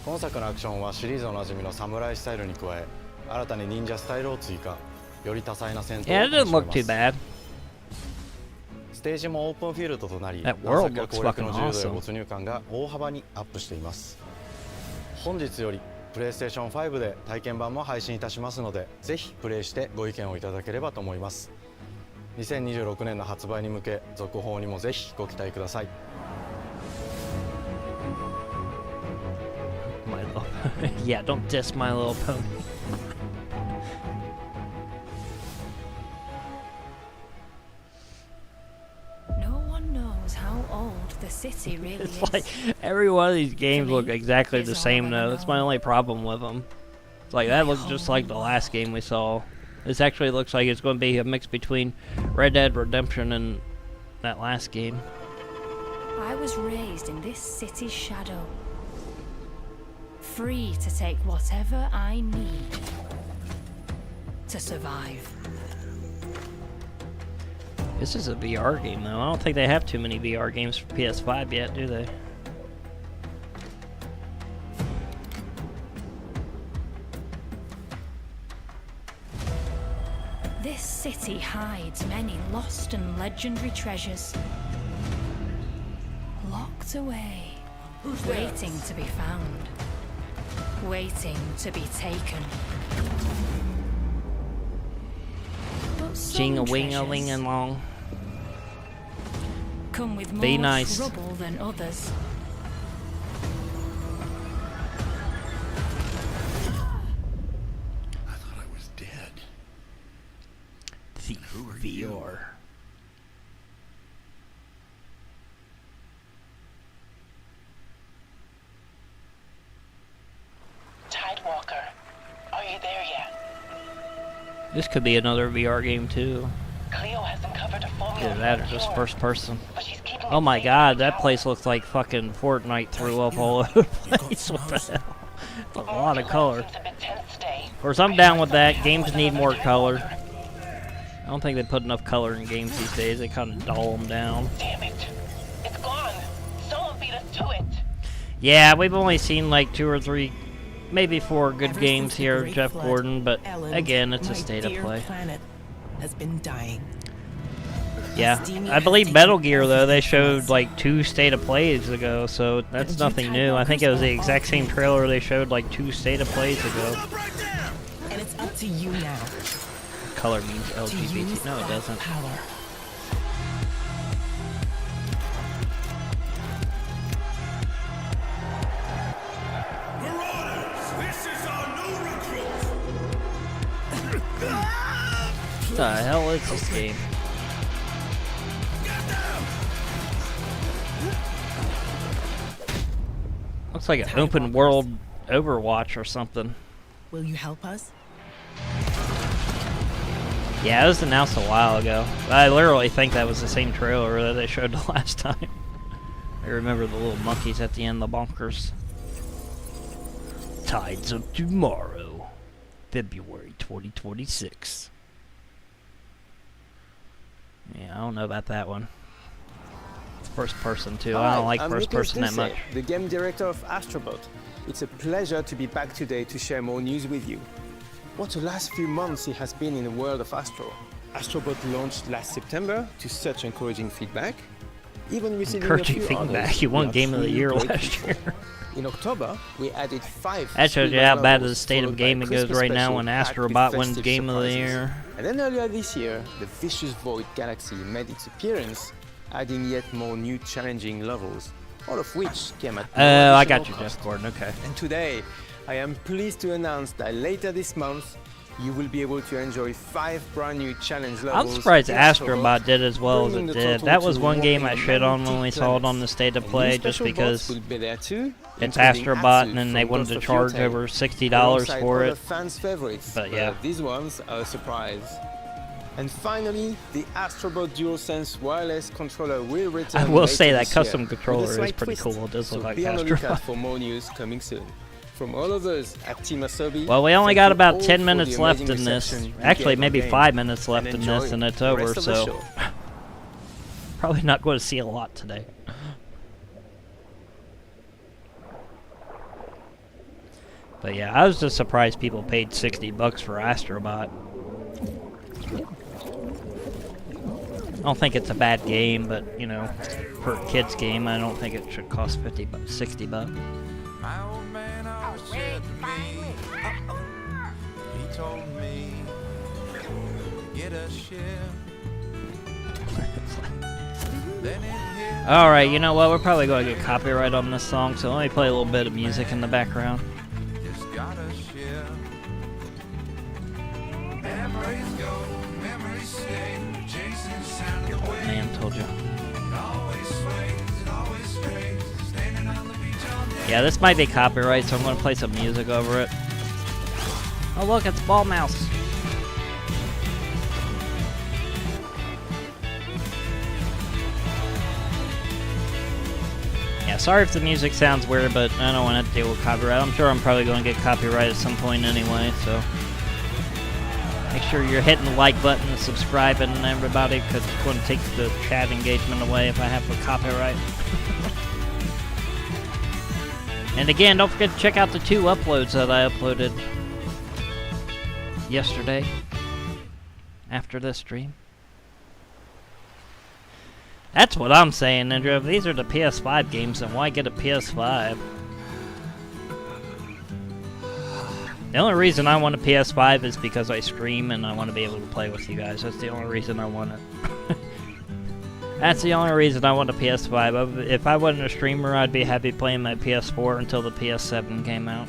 今作のアクションはシリーズおなじみのサムライスタイルに加え、新たに忍者スタイルを追加、より多彩な戦闘を Yeah, it 楽 doesn't しめ look ま too す。 bad. ステージもオープンフィールドとなり、 That 探 world 索や looks 攻略 fucking の自由度や awesome. 没入感が大幅にアップしています。本日よりプレイステーション5で体験版も配信いたしますので、ぜひプレイしてご意見をいただければと思います。2026年の発売に向け、続報にもぜひご期待ください。My little yeah, don't diss My Little Pony. No one knows how old the city really It's is. like every one of these games look exactly the same though. That's my only problem with them. It's like that looks just like the last game we saw. This actually looks like it's going to be a mix between Red Dead Redemption and that last game. I was raised in this city's shadow, free to take whatever I need to survive. This is a VR game though. I don't think they have too many VR games for PS5 yet, do they? This city hides many lost and legendary treasures, locked away, waiting to be found, waiting to be taken. But some Jing-a-wing-a-ling treasures and long. come with Be more nice. trouble than others. I thought I was dead. The VR. Tidewalker, are you there yet? This could be another VR game too. Cleo has uncovered a formula. Either that or just first person. Oh my god, that place looks like fucking Fortnite threw up all over the place. What the hell? That's a lot of color. Of course, I'm down with that. Games need more color. I don't think they put enough color in games these days. They kind of dull them down. Damn it. It's gone. Someone beat us to it. Yeah, we've only seen like 2 or 3, maybe 4 good games here, Jeff Gordon, but again, it's a state of play. Planet has been dying. Yeah, I believe Metal Gear though, they showed like 2 state of plays ago, so that's nothing new. I think it was the exact same trailer they showed like 2 state of plays ago. And it's up to you now. Color means LGBT. No, it doesn't. Power. This is our new recruit! What the hell is this game? Looks like an open world Overwatch or something. Will you help us? Yeah, it was announced a while ago. I literally think that was the same trailer that they showed the last time. I remember the little monkeys at the end, the bonkers. Tides of Tomorrow, February 2026. Yeah, I don't know about that one. It's first person too. I don't like first person that much. The game director of Astrobot. It's a pleasure to be back today to share more news with you. What the last few months it has been in the world of Astro. Astrobot launched last September to such encouraging feedback. Even receiving Encouraging a few feedback. honors. You won We are Game of the truly Year grateful last for. year. In October, we added 5. That shows you how silver bad the levels, state of followed by gaming goes Christmas right now special when packed with Astrobot wins festive Game of the surprises. Year. And then earlier this year, the Vicious Void Galaxy made its appearance, adding yet more new challenging levels, all of which came at no I additional got you, cost. Jeff Gordon. Okay. And today, I am pleased to announce that later this month, you will be able to enjoy 5 brand new challenge levels. I'm surprised in Astrobot did as well as bringing it the did. total That was to one game I 190 shit on when we saw it on the State of And Play, new just special because bots will be there too, it's including Astrobot Atsu and they from wanted to Ghost of charge Yotei, over $60 alongside for other it. fans' favorites, But yeah. these ones are a surprise. And finally, the Astrobot DualSense wireless controller will return. I will later say that this custom year with a controller is slight pretty twist. cool. It does So look like be on the lookout Astrobot. for more news coming soon. From all of us at Team Asobi, Well, we only thank got you about all 10 for minutes the left amazing in this. reception you Actually, gave our maybe game. 5 minutes left And in this, enjoy and it's the over, rest of the so show. probably not going to see a lot today. But yeah, I was just surprised people paid $60 for Astrobot. I don't think it's a bad game, but you know, for a kid's game, I don't think it should cost 50 bucks, 60 bucks. My old man always said to me, he told me, get a ship. Alright, you know what? We're probably going to get copyright on this song, so let me play a little bit of music in the background. Just got a ship. Memories go, memories stay. Chasing sound of the wave. Man, told you. It always sways, it always strays. Standing on the beach all day. Yeah, this might be copyright, so I'm going to play some music over it. Oh look, it's Ball Mouse. Yeah, sorry if the music sounds weird, but I don't want to deal with copyright. I'm sure I'm probably going to get copyright at some point anyway, so make sure you're hitting the like button and subscribing, everybody, because it's going to take the chat engagement away if I have a copyright. And again, don't forget to check out the 2 uploads that I uploaded yesterday after this stream. That's what I'm saying, Ninja. If these are the PS5 games, then why get a PS5? The only reason I want a PS5 is because I stream and I want to be able to play with you guys. That's the only reason I want it. That's the only reason I want a PS5. If I wasn't a streamer, I'd be happy playing my PS4 until the PS7 came out.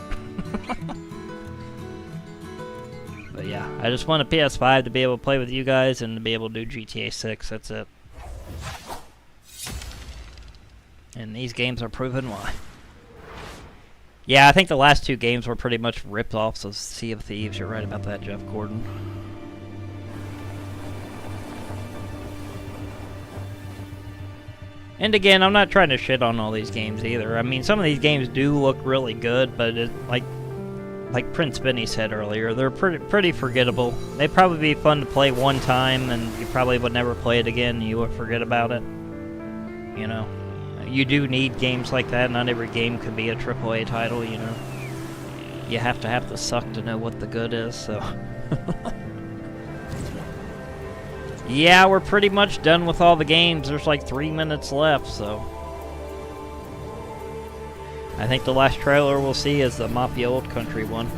But yeah, I just want a PS5 to be able to play with you guys and to be able to do GTA 6. That's it. And these games are proven why. Yeah, I think the last 2 games were pretty much rip-offs of Sea of Thieves. You're right about that, Jeff Gordon. And again, I'm not trying to shit on all these games either. I mean, some of these games do look really good, but it, like Prince Benny said earlier, they're pretty forgettable. They'd probably be fun to play one time, and you probably would never play it again, and you would forget about it. You know, you do need games like that. Not every game could be a AAA title, you know. You have to have the suck to know what the good is, so... Yeah, we're pretty much done with all the games. There's like 3 minutes left, so... I think the last trailer we'll see is the Mafia Old Country one.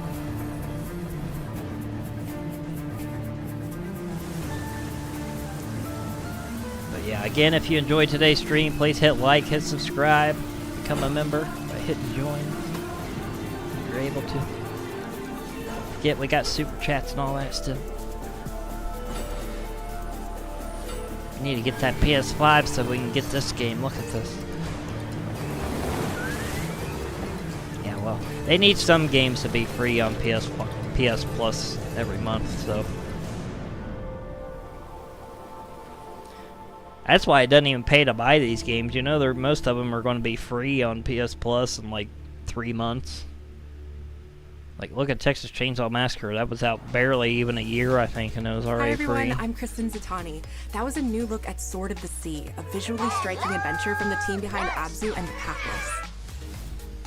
But yeah, again, if you enjoyed today's stream, please hit like, hit subscribe, become a member by hitting join if you're able to. Don't forget, we got super chats and all that still. We need to get that PS5 so we can get this game. Look at this. Yeah, well, they need some games to be free on PS Plus every month, so. That's why it doesn't even pay to buy these games. You know, most of them are going to be free on PS Plus in like 3 months. Like, look at Texas Chainsaw Massacre. That was out barely even a year, I think, and it was already free. Hi everyone, I'm Kristen Zatani. That was a new look at Sword of the Sea, a visually striking adventure from the team behind Abzu and the Pathless.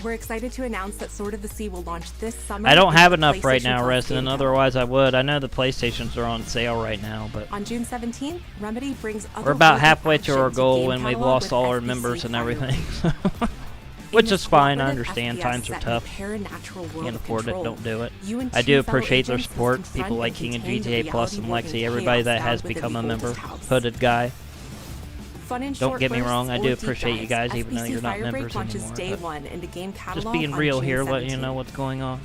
We're excited to announce that Sword of the Sea will launch this summer. I don't have enough right PlayStation now, Plus Resident, Game otherwise I would. I know the PlayStations are on sale right now, but... On June 17th, Remedy brings we're about halfway to our goal when we've lost all our members and everything. Which is fine, I understand, times are tough. Can't afford it, don't do it. I do appreciate their support, people like King of GTA Plus and Lexi, everybody that has become a member, Hooded Guy. Don't get me wrong, I do appreciate you guys even though you're not members anymore. Just being real here, letting you know what's going on.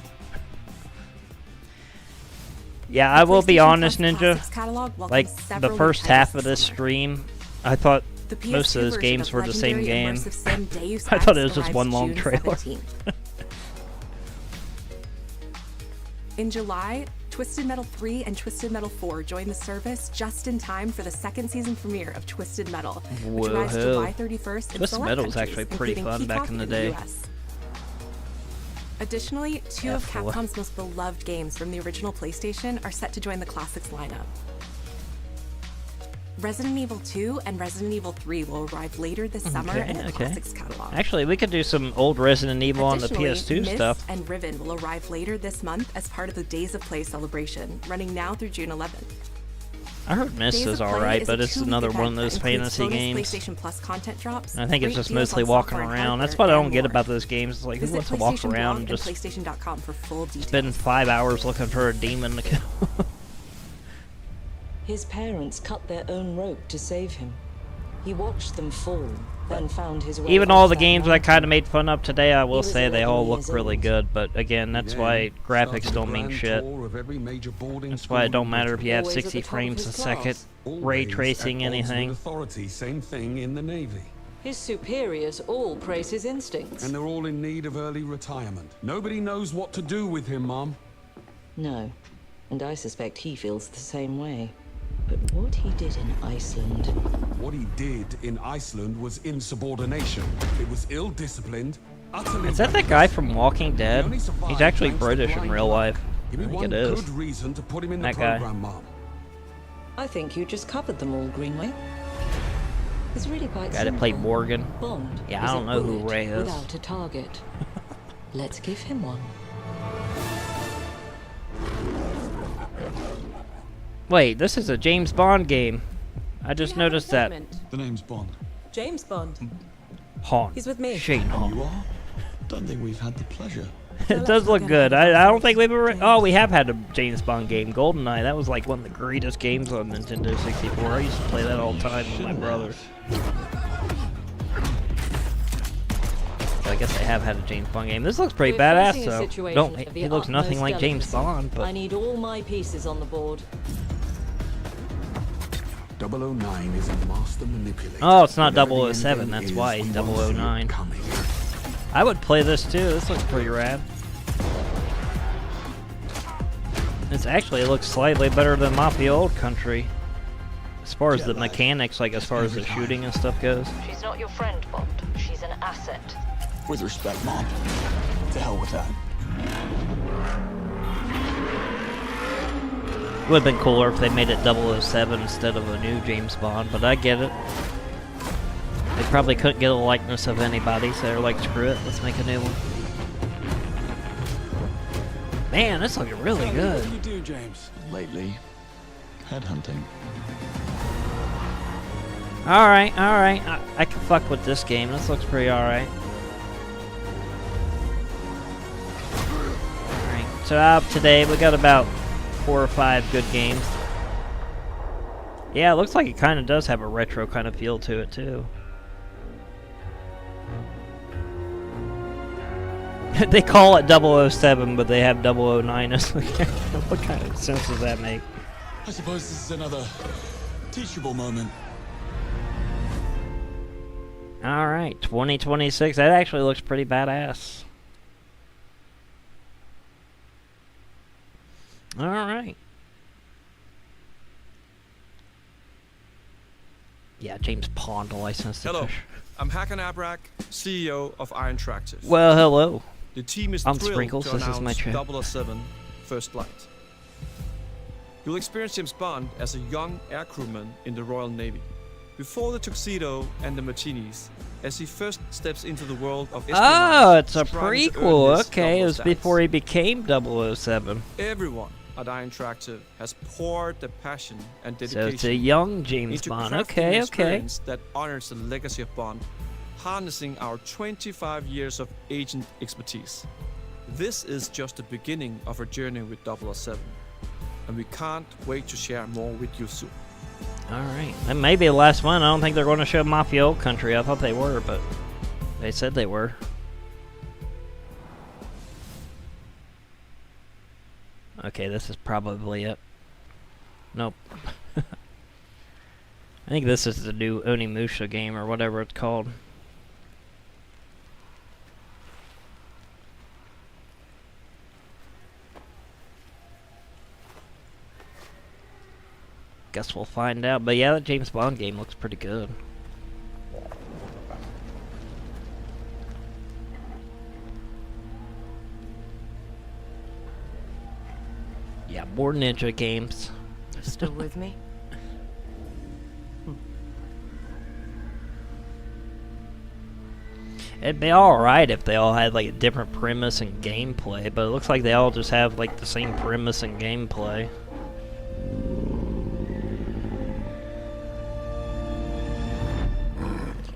Yeah, I will be PlayStation honest, Plus Ninja. Classics catalog welcomes Like, the several first new half titles of this summer. stream, I thought The most of PS2 those version games of were the same legendary game. immersive sim Deus I thought it Ex was just arrives one long June trailer. 17th. In July, Twisted Metal 3 and Twisted Metal 4 joined the service just in time for the second season premiere of Twisted Metal, which arrives Whoa. July 31st in Twisted select Metal was countries, actually pretty including fun back Peacock in the and day. US. Additionally, two of F4. Capcom's most beloved games from the original PlayStation are set to join the Classics lineup. Resident Evil 2 and Resident Evil 3 will arrive later this summer in the Classics catalog. Actually, we could do some old Resident Evil on the Additionally, PS2 Myst stuff. and Riven will arrive later this month as part of the Days of Play celebration, running now through June 11th. I heard Myst Days is of Play alright, is but a it's 2-week another one of event those that includes fantasy bonus games. PlayStation Plus content drops, I think it's great just deals mostly on walking software and around. That's hardware, what I don't and get more. about those games. It's like, who Visit wants to walk PlayStation around Blog and and just PlayStation.com for full details. spend 5 hours looking for a demon to kill? His parents cut their own rope to save him. He watched them fall, then found his way. Even off all the that games I mountain. kind of made fun of today, I will was say they 11 all look years really old. good, but again, that's why graphics don't mean shit. That's why it don't matter if you have Always at 60 the top of frames his a second, ray tracing anything. Authority, same thing in the Navy. His superiors all praise his instincts. And they're all in need of early retirement. Nobody knows what to do with him, Mom. No, and I suspect he feels the same way. But what he did in Iceland... What he did in Iceland was insubordination. It was ill-disciplined, utterly... Is that guy from Walking Dead? He's actually British in real life. I Give me think one it is. good reason to put him in the That guy. program, Mom. I think you just covered them all, Greenway. It's really quite Guy that simple. played Morgan. Bond Yeah, I is a don't know who bullet Ray is. without a target. Let's give him one. Wait, this is a James Bond game. I just noticed that. The name's Bond. James Bond. Han. He's with me. Shane Han. You are? Don't think we've had the pleasure. It does look good. I don't think we've ever... Oh, we have had a James Bond game. GoldenEye. That was like one of the greatest games on Nintendo 64. I used to play that all the time with my brother. So I guess they have had a James Bond game. This looks pretty We're badass, facing a though. situation Don't, of the he looks nothing utmost like James delicacy. Bond, but... I need all my pieces on the board. 009 is a master manipulator. Oh, it's not Whatever the 007. ending That's is, why we he's won't see it 009. coming. I would play this too. This looks pretty rad. This actually looks slightly better than Mafia Old Country. As far as the mechanics, like as far as the shooting and stuff goes. She's not your friend, Bond. She's an asset. With respect, Mom. To hell with that. Would have been cooler if they made it 007 instead of a new James Bond, but I get it. They probably couldn't get a likeness of anybody, so they're like, screw it, let's make a new one. Man, this looking really good. What do you do, James? Lately, headhunting. Alright, alright. I can fuck with this game. This looks pretty alright. Alright, so today we got about 4 or 5 good games. Yeah, it looks like it kind of does have a retro kind of feel to it, too. They call it 007, but they have 009 as the character. What kind of sense does that make? I suppose this is another teachable moment. Alright, 2026. That actually looks pretty badass. Alright. Yeah, James Pond licensed the Hello, fish. I'm Hakan Abrak, CEO of Iron Interactive. Well, hello. The team is I'm thrilled Sprinkles, to this is my announce 007 First Light. You'll experience James Bond as a young air crewman in the Royal Navy. Before the tuxedo and the martinis, as he first steps into the world of espionage, Oh, it's a striving to earn prequel. his Okay, it was double before he became 007. Everyone at Iron Interactive has poured their passion and So dedication it's a young James into Bond. crafting an Okay, okay. experience that honors the legacy of Bond, harnessing our 25 years of agent expertise. This is just the beginning of our journey with 007, and we can't wait to share more with you soon. Alright, that may be the last one. I don't think they're going to show Mafia Old Country. I thought they were, but they said they were. Okay, this is probably it. Nope. I think this is the new Onimusha game or whatever it's called. Guess we'll find out. But yeah, the James Bond game looks pretty good. Yeah, more ninja games. Still with me? It'd be alright if they all had like a different premise and gameplay, but it looks like they all just have like the same premise and gameplay.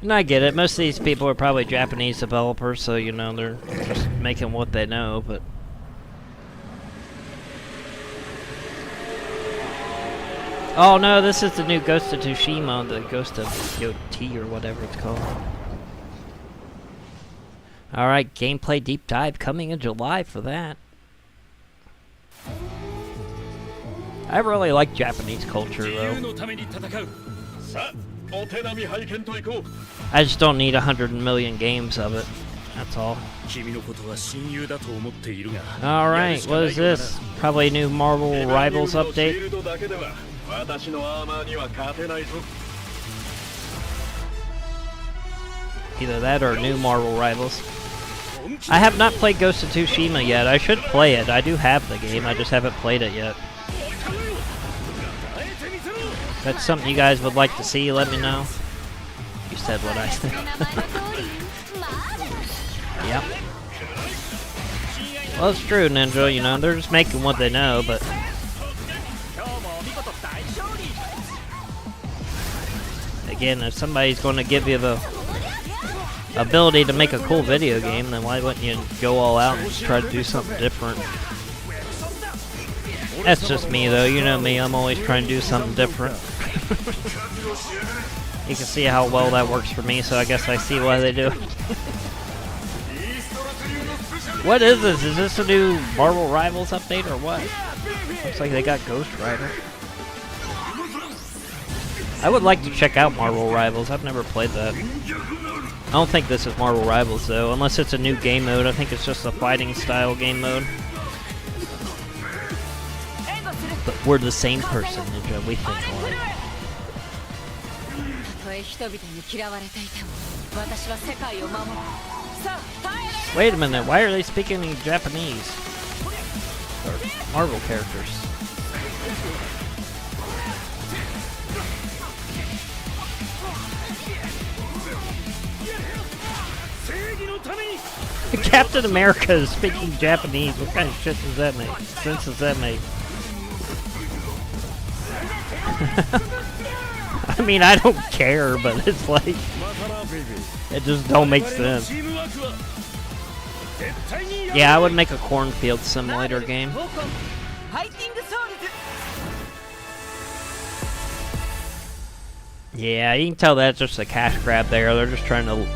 And I get it, most of these people are probably Japanese developers, so you know, they're just making what they know, but... Oh no, this is the new Ghost of Tsushima, the Ghost of Yotei or whatever it's called. Alright, gameplay deep dive coming in July for that. I really like Japanese culture though. I just don't need 100 million games of it. That's all. Alright, what is this? Probably a new Marvel Rivals update. Either that or new Marvel Rivals. I have not played Ghost of Tsushima yet. I should play it. I do have the game, I just haven't played it yet. If that's something you guys would like to see, let me know. You said what I said. Yep. Well, it's true, Ninja, you know, they're just making what they know, but... Again, if somebody's going to give you the ability to make a cool video game, then why wouldn't you go all out and try to do something different? That's just me though, you know me, I'm always trying to do something different. You can see how well that works for me, so I guess I see why they do it. What is this? Is this a new Marvel Rivals update or what? Looks like they got Ghost Rider. I would like to check out Marvel Rivals, I've never played that. I don't think this is Marvel Rivals though, unless it's a new game mode. I think it's just a fighting style game mode. But we're the same person, Ninja, we think alike. Wait a minute, why are they speaking in Japanese? Or Marvel characters. Captain America is speaking Japanese. What kind of shit does that make? Sense does that make? I mean, I don't care, but it's like... It just don't make sense. Yeah, I would make a cornfield simulator game. Yeah, you can tell that's just a cash grab there. They're just trying to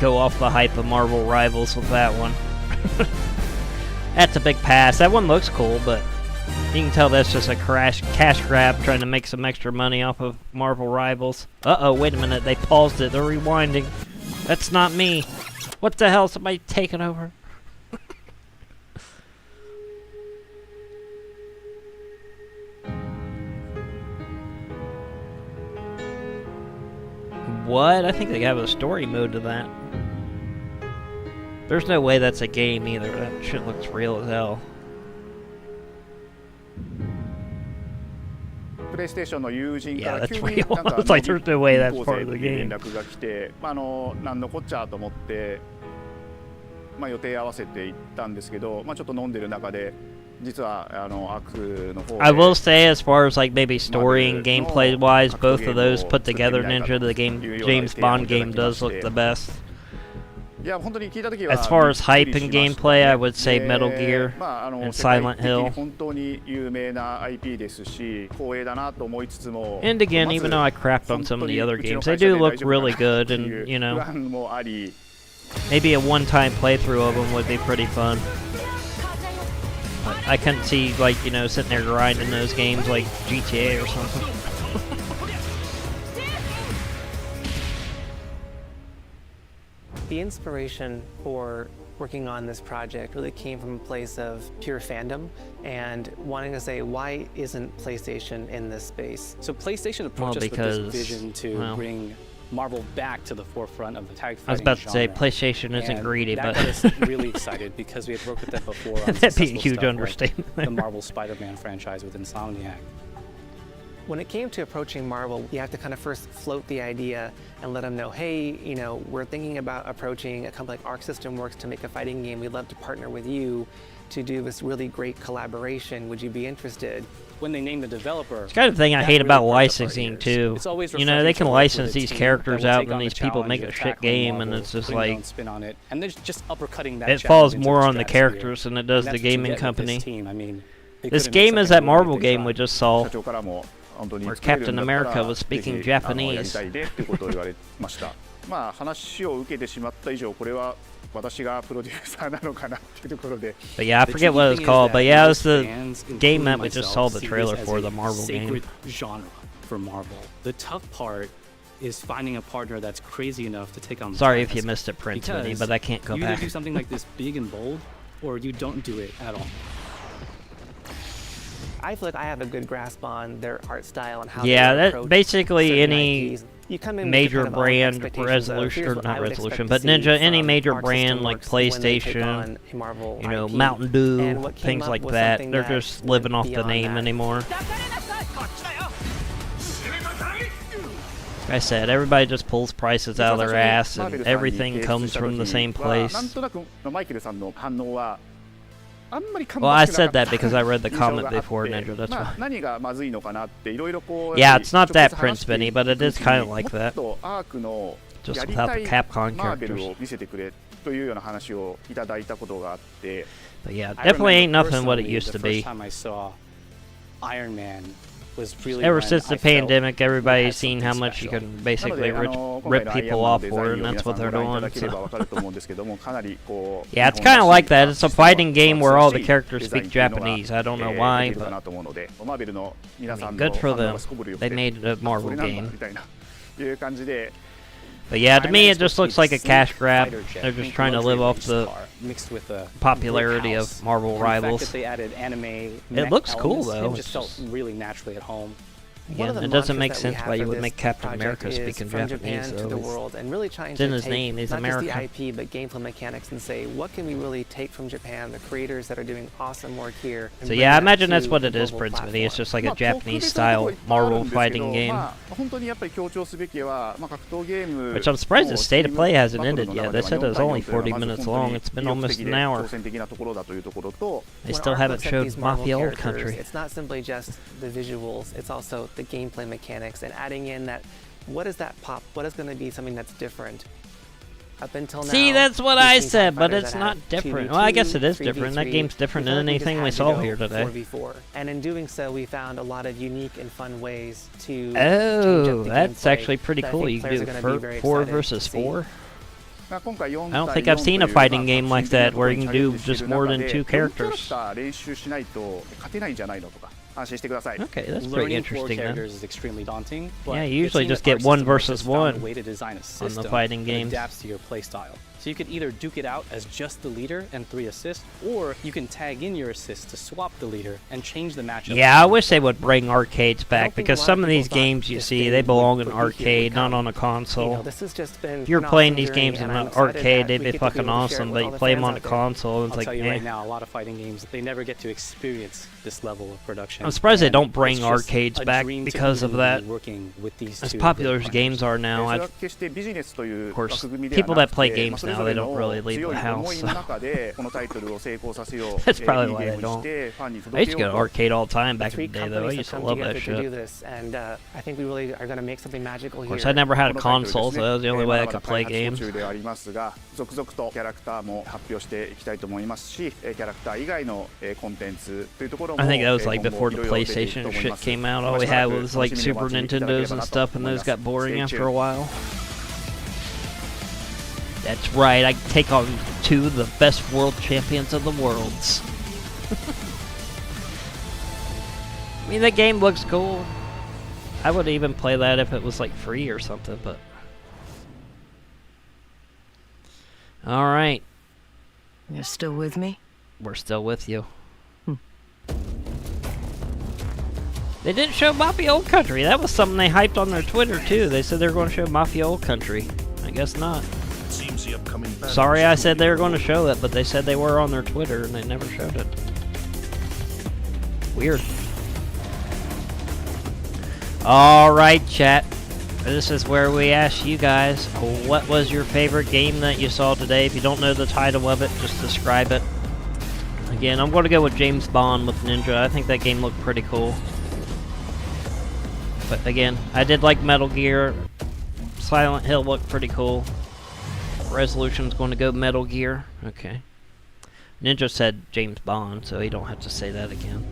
go off the hype of Marvel Rivals with that one. That's a big pass. That one looks cool, but you can tell that's just a cash grab trying to make some extra money off of Marvel Rivals. Uh-oh, wait a minute. They paused it. They're rewinding. That's not me. What the hell? Somebody taking over? What? I think they have a story mode to that. There's no way that's a game either. That shit looks real as hell. Yeah, that's real. It's like there's no way that's part of the game. なんのこっちゃと思って、予定合わせて行ったんですけど、ちょっと飲んでる中で。 I will say, as far as like maybe story and gameplay wise, both of those put together, Ninja, the game James Bond game does look the best. As far as hype and gameplay, I would say Metal Gear and Silent Hill. And again, even though I crapped on some of the other games, they do look really good, and you know, maybe a one-time playthrough of them would be pretty fun. But I couldn't see, like, you know, sitting there grinding those games like GTA or something. The inspiration for working on this project really came from a place of pure fandom and wanting to say, why isn't PlayStation in this space? So PlayStation approached us with this vision to bring Marvel back to the forefront of the tag fighting I was about to say genre. PlayStation isn't greedy, that but got us really excited because we had worked with them before on that'd be a successful huge stuff like understatement. the Marvel Spider-Man franchise with Insomniac. When it came to approaching Marvel, you have to kind of first float the idea and let them know, hey, you know, we're thinking about approaching a company like Arc System Works to make a fighting game. We'd love to partner with you to do this really great collaboration. Would you be interested? When they named the developer, it's kind of thing I hate about licensing too. You know, they can license these characters out, and then these people make a shit game, and it's just like spin on it, and they're just uppercutting that it falls more on the characters than it does the gaming company. This game is that Marvel game we just saw, where Captain America was speaking Japanese. まあ話を受けてしまった以上これは私がプロデューサーなのかなっていうところで But yeah, I forget what it was called, but yeah, it was the game that we just saw the trailer for, the Marvel game. Genre for Marvel. The tough part is finding a partner that's crazy enough to take on the Sorry task. if you missed it, Prince Vinny, but I can't go you back. either do something like this big and bold, or you don't do it at all. I feel like I have a good grasp on their art style and how yeah, they that approach basically certain any IPs. You come in with major kind of all brand expectations of, resolution, here's or what not I would resolution, expect but to see Ninja, any from major Arc brand System like Works when they take PlayStation, on a Marvel you know, IP. Mountain Dew, And what came things up like was that, something they're that just went living off the beyond name that. anymore. Like I said, everybody just pulls prices out of their ass, and everything comes from the same place. なんとなくマイケルさんの反応は Well, I said that because I read the comment before, Ninja, that's why. 何がまずいのかなっていろいろこう Yeah, it's not that Prince Vinny, but it is kind of like that. アークの Just やり without た the い Capcom マーベル characters. を見せてくれというような話をいただいたことがあって But yeah, definitely ain't nothing what it used to be. Iron Man was really Ever when since the I felt pandemic, we had everybody's seen how something much you special. can basically rip people off for, and that's what they're doing. So. Yeah, it's kind of like that. It's a fighting game where all the characters speak Japanese. I don't know why, but I mean, good for them. They made a Marvel game. But yeah, to me it just looks like a cash grab. They're just trying to live off the popularity of Marvel rivals. It looks cool though. Just felt really naturally at home. Again, it doesn't make sense why you would make Captain America speak in Japanese, to the though. world and really trying It's in to his take name, he's not American. just the IP but gameplay mechanics and say, what can we really take from Japan, the creators that are doing awesome work here. So yeah, I imagine that's what it is, Prince Vinny. It's just like a Japanese-style Marvel fighting game. Which I'm surprised the state of play hasn't ended yet. They said it was only 40 minutes long. It's been almost an hour. They still haven't showed Mafia Old Country. It's not simply just the visuals, it's also the gameplay mechanics and adding in that, what is that pop? What is going to be something that's different? Up until now, See, that's what I said, but fighters it's that not have different. 2v2, Well, I guess it is 3v3. different. That game's different We than felt like we just anything we had to saw go here today. 4v4. And in doing so, we found a lot of unique and fun ways to Oh, change up the that's gameplay actually pretty that I cool. think You can players do are gonna be very 4 excited versus to see. 4. I don't think I've seen a fighting game like that where you can do just more than 2 characters. Okay, that's pretty interesting then. Is extremely daunting, Yeah, you usually just get 1 versus 1 way to design a on the fighting games. Adapts to your playstyle. So you could either duke it out as just the leader and 3 assists, or you can tag in your assists to swap the leader and change the matchup. Yeah, I wish they would bring arcades back, because some of these games you see, they belong in arcade, not on a console. This has just been If you're an playing awesome these journey, games in and an I'm excited arcade, that they'd we be get to fucking be able to share awesome, it but with you all the play them fans on a out there. console, and it's I'll like, tell you eh. right now, a lot of fighting games, they never get to experience this level of production. I'm surprised they And don't bring it's just arcades a back dream to because of be that. working with these As two popular great as games are now, of course, people that play games now, they don't really leave the house. So. That's probably why they don't. I used to go to arcade all the time back in the day, though. I used to love that shit. And I think we really are going to make something magical here. Of course, I never had a console, so that was the only way I could play games. I think that was like before the PlayStation shit came out. All we had was like Super Nintendos and stuff, and those got boring after a while. That's right, I take on 2 of the best world champions of the worlds. I mean, the game looks cool. I would even play that if it was like free or something, but... Alright. You're still with me? We're still with you. They didn't show Mafia Old Country. That was something they hyped on their Twitter too. They said they were going to show Mafia Old Country. I guess not. Seems the upcoming Sorry I said they were going to show it, but they said they were on their Twitter and they never showed it. Weird. Alright, chat. This is where we ask you guys, what was your favorite game that you saw today? If you don't know the title of it, just describe it. Again, I'm going to go with James Bond with Ninja. I think that game looked pretty cool. But again, I did like Metal Gear. Silent Hill looked pretty cool. Resolution's going to go Metal Gear. Okay. Ninja said James Bond, so you don't have to say that again.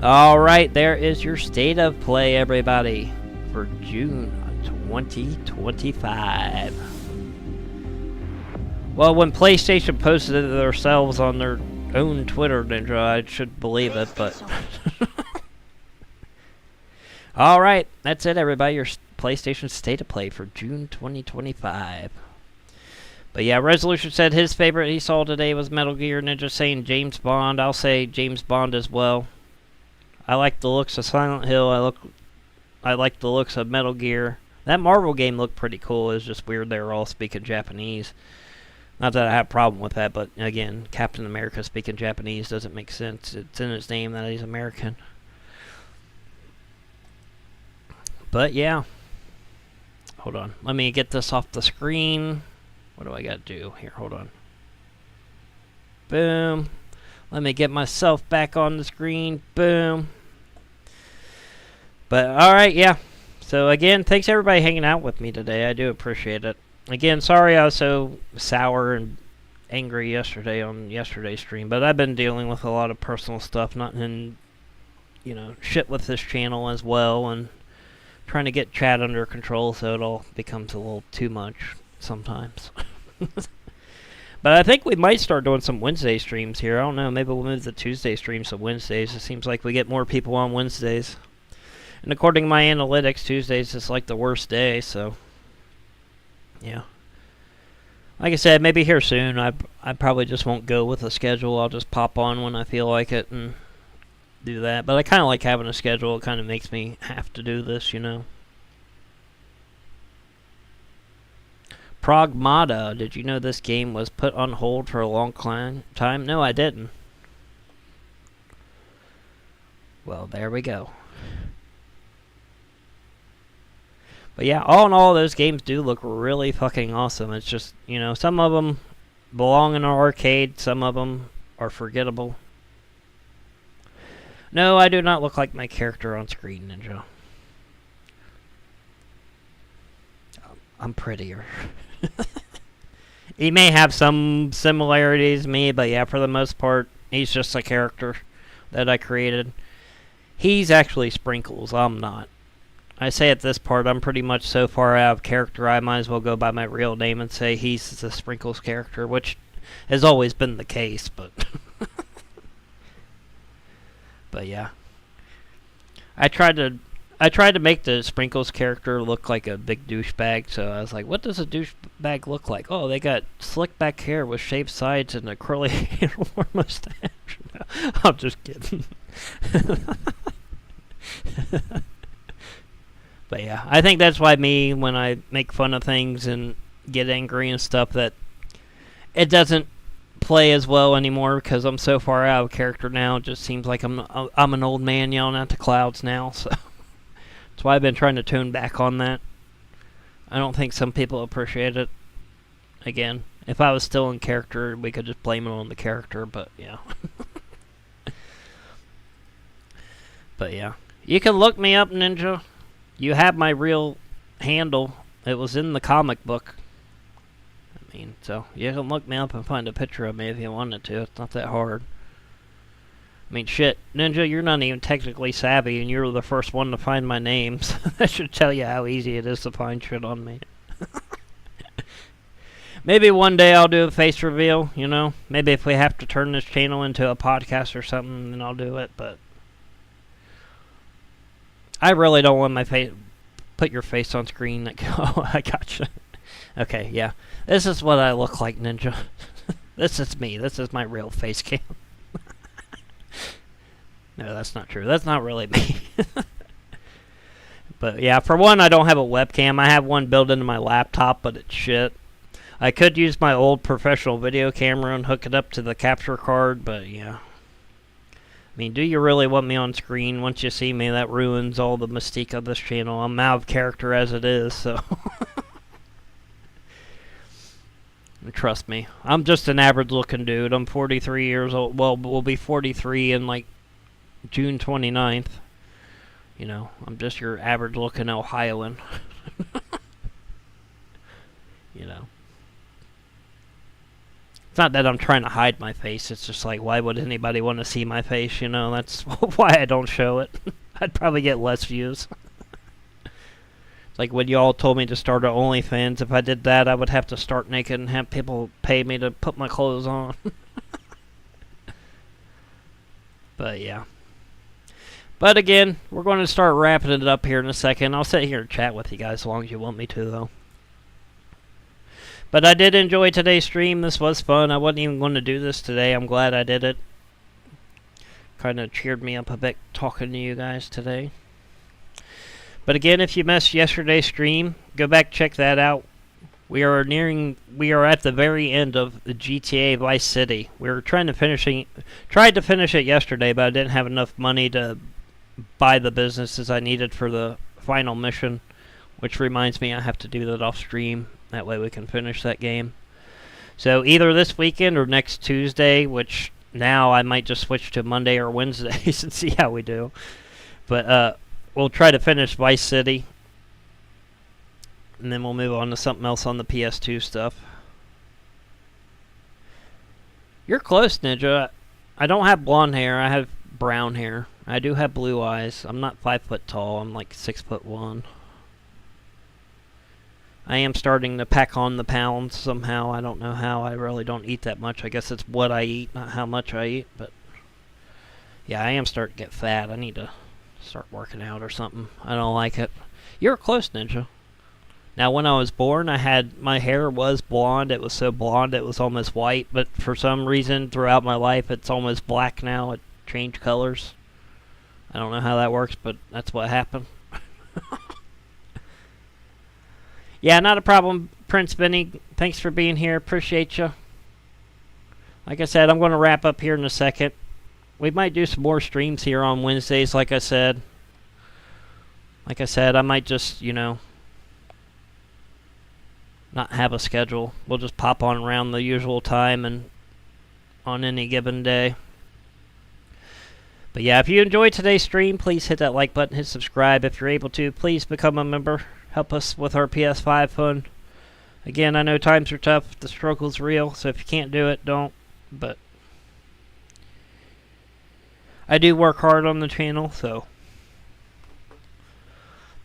Alright, there is your state of play, everybody, for June 2025. Well, when PlayStation posted it themselves on their own Twitter, Ninja, I should believe it, but... Alright, that's it, everybody. Your PlayStation State of Play for June 2025. But yeah, Resolution said his favorite he saw today was Metal Gear. Ninja saying James Bond. I'll say James Bond as well. I like the looks of Silent Hill. I like the looks of Metal Gear. That Marvel game looked pretty cool. It's just weird they were all speaking Japanese. Not that I have a problem with that, but again, Captain America speaking Japanese doesn't make sense. It's in his name that he's American. But yeah. Hold on. Let me get this off the screen. What do I got to do? Here, hold on. Boom. Let me get myself back on the screen. Boom. But, alright, yeah. So, again, thanks everybody hanging out with me today. I do appreciate it. Again, sorry I was so sour and angry yesterday on yesterday's stream. But I've been dealing with a lot of personal stuff. Not in, you know, shit with this channel as well. And trying to get chat under control so it all becomes a little too much sometimes. But I think we might start doing some Wednesday streams here. I don't know. Maybe we'll move the Tuesday streams to Wednesdays. It seems like we get more people on Wednesdays. And according to my analytics, Tuesdays is like the worst day, so... Yeah. Like I said, maybe here soon. I probably just won't go with a schedule. I'll just pop on when I feel like it and do that. But I kind of like having a schedule. It kind of makes me have to do this, you know. Pragmata. Did you know this game was put on hold for a long time? No, I didn't. Well, there we go. But yeah, all in all, those games do look really fucking awesome. It's just, you know, some of them belong in an arcade. Some of them are forgettable. No, I do not look like my character on screen, Ninja. I'm prettier. He may have some similarities to me, but yeah, for the most part, he's just a character that I created. He's actually Sprinkles, I'm not. I say at this part, I'm pretty much so far out of character, I might as well go by my real name and say he's the Sprinkles character, which has always been the case, but... But yeah. I tried to make the Sprinkles character look like a big douchebag, so I was like, what does a douchebag look like? Oh, they got slick back hair with shaved sides and a curly handlebar mustache. No, I'm just kidding. But yeah, I think that's why me, when I make fun of things and get angry and stuff, that it doesn't play as well anymore because I'm so far out of character now. It just seems like I'm an old man yelling at the clouds now, so... That's why I've been trying to tone back on that. I don't think some people appreciate it. Again, if I was still in character, we could just blame it on the character, but yeah. But yeah. You can look me up, Ninja. You have my real handle. It was in the comic book. I mean, so you can look me up and find a picture of me if you wanted to. It's not that hard. I mean, shit, Ninja, you're not even technically savvy, and you're the first one to find my name, so that should tell you how easy it is to find shit on me. Maybe one day I'll do a face reveal, you know? Maybe if we have to turn this channel into a podcast or something, then I'll do it, but I really don't want my face... Put your face on screen. Oh, I gotcha. Okay, yeah. This is what I look like, Ninja. This is me. This is my real face cam. No, that's not true. That's not really me. But yeah, for one, I don't have a webcam. I have one built into my laptop, but it's shit. I could use my old professional video camera and hook it up to the capture card, but yeah. I mean, do you really want me on screen? Once you see me, that ruins all the mystique of this channel. I'm out of character as it is, so... Trust me. I'm just an average-looking dude. I'm 43 years old. Well, we'll be 43 in, like, June 29th. You know, I'm just your average-looking Ohioan. You know. It's not that I'm trying to hide my face. It's just like, why would anybody want to see my face? You know, that's why I don't show it. I'd probably get less views. It's like when y'all told me to start an OnlyFans. If I did that, I would have to start naked and have people pay me to put my clothes on. But yeah. But again, we're going to start wrapping it up here in a second. I'll sit here and chat with you guys as long as you want me to, though. But I did enjoy today's stream. This was fun. I wasn't even going to do this today. I'm glad I did it. Kind of cheered me up a bit talking to you guys today. But again, if you missed yesterday's stream, go back check that out. We are at the very end of the GTA Vice City. We were tried to finish it yesterday, but I didn't have enough money to buy the businesses I needed for the final mission. Which reminds me, I have to do that off stream. That way we can finish that game. So either this weekend or next Tuesday, which now I might just switch to Monday or Wednesdays and see how we do. But we'll try to finish Vice City. And then we'll move on to something else on the PS2 stuff. You're close, Ninja. I don't have blonde hair. I have brown hair. I do have blue eyes. I'm not 5 foot tall. I'm like 6'1". I am starting to pack on the pounds somehow. I don't know how. I really don't eat that much. I guess it's what I eat, not how much I eat. But yeah, I am starting to get fat. I need to start working out or something. I don't like it. You're close, Ninja. Now, when I was born, my hair was blonde. It was so blonde it was almost white. But for some reason, throughout my life, it's almost black now. It changed colors. I don't know how that works, but that's what happened. Yeah, not a problem, Prince Benny. Thanks for being here. Appreciate you. Like I said, I'm going to wrap up here in a second. We might do some more streams here on Wednesdays, like I said. Like I said, I might just, you know, not have a schedule. We'll just pop on around the usual time and on any given day. But yeah, if you enjoyed today's stream, please hit that like button, hit subscribe. If you're able to, please become a member. Help us with our PS5 fund. Again, I know times are tough. The struggle's real, so if you can't do it, don't. But I do work hard on the channel, so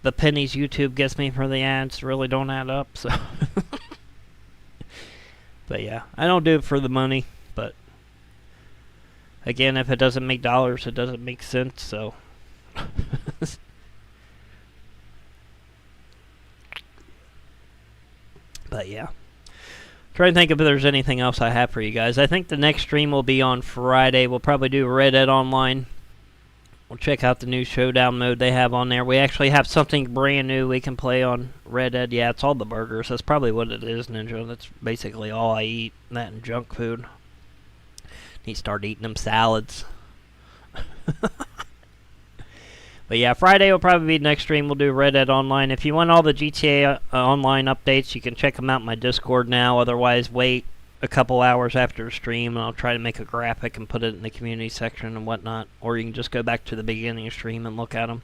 the pennies YouTube gets me for the ads really don't add up, so. But yeah, I don't do it for the money, but again, if it doesn't make dollars, it doesn't make sense, so. But yeah. Try and think if there's anything else I have for you guys. I think the next stream will be on Friday. We'll probably do Red Dead Online. We'll check out the new showdown mode they have on there. We actually have something brand new we can play on Red Dead. Yeah, it's all the burgers. That's probably what it is, Ninja. That's basically all I eat. That and junk food. Need to start eating them salads. But yeah, Friday will probably be the next stream. We'll do Red Dead Online. If you want all the GTA Online updates, you can check them out in my Discord now. Otherwise, wait a couple hours after the stream, and I'll try to make a graphic and put it in the community section and whatnot. Or you can just go back to the beginning of the stream and look at them.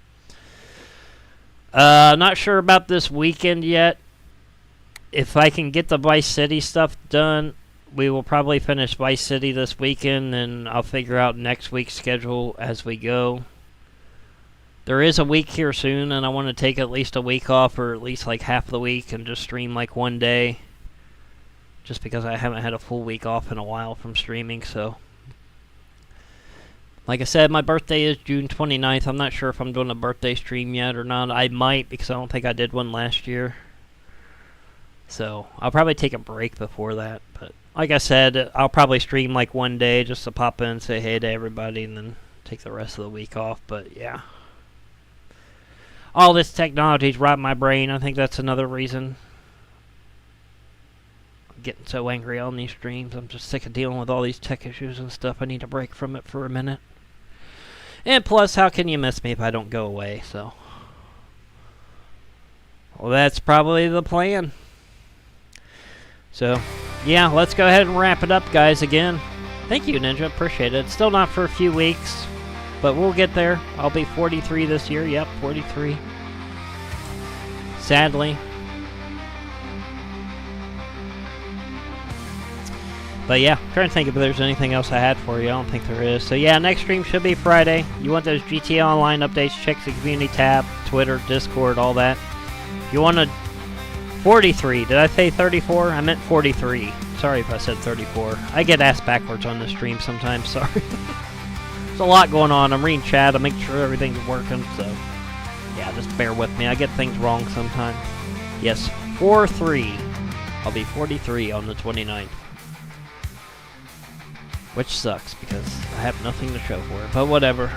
Not sure about this weekend yet. If I can get the Vice City stuff done, we will probably finish Vice City this weekend, and I'll figure out next week's schedule as we go. There is a week here soon, and I want to take at least a week off, or at least like half the week, and just stream like one day. Just because I haven't had a full week off in a while from streaming, so. like I said, my birthday is June 29th. I'm not sure if I'm doing a birthday stream yet or not. I might, because I don't think I did one last year. So, I'll probably take a break before that. But, like I said, I'll probably stream like one day just to pop in and say hey to everybody and then take the rest of the week off. But, yeah. All this technology's robbed my brain. I think that's another reason I'm getting so angry on these streams. I'm just sick of dealing with all these tech issues and stuff. I need a break from it for a minute. And plus, how can you miss me if I don't go away? So, well, that's probably the plan. So, yeah, let's go ahead and wrap it up, guys, again. Thank you, Ninja. Appreciate it. Still not for a few weeks. But we'll get there. I'll be 43 this year. Yep, 43. Sadly. But yeah, I'm trying to think if there's anything else I had for you. I don't think there is. So yeah, next stream should be Friday. You want those GTA Online updates, check the community tab, Twitter, Discord, all that. If you want to... 43. Did I say 34? I meant 43. Sorry if I said 34. I get asked backwards on the stream sometimes. Sorry. There's a lot going on. I'm reading chat. I'm making sure everything's working. So, yeah, just bear with me. I get things wrong sometimes. Yes, 4-3. I'll be 43 on the 29th. Which sucks because I have nothing to show for it. But whatever.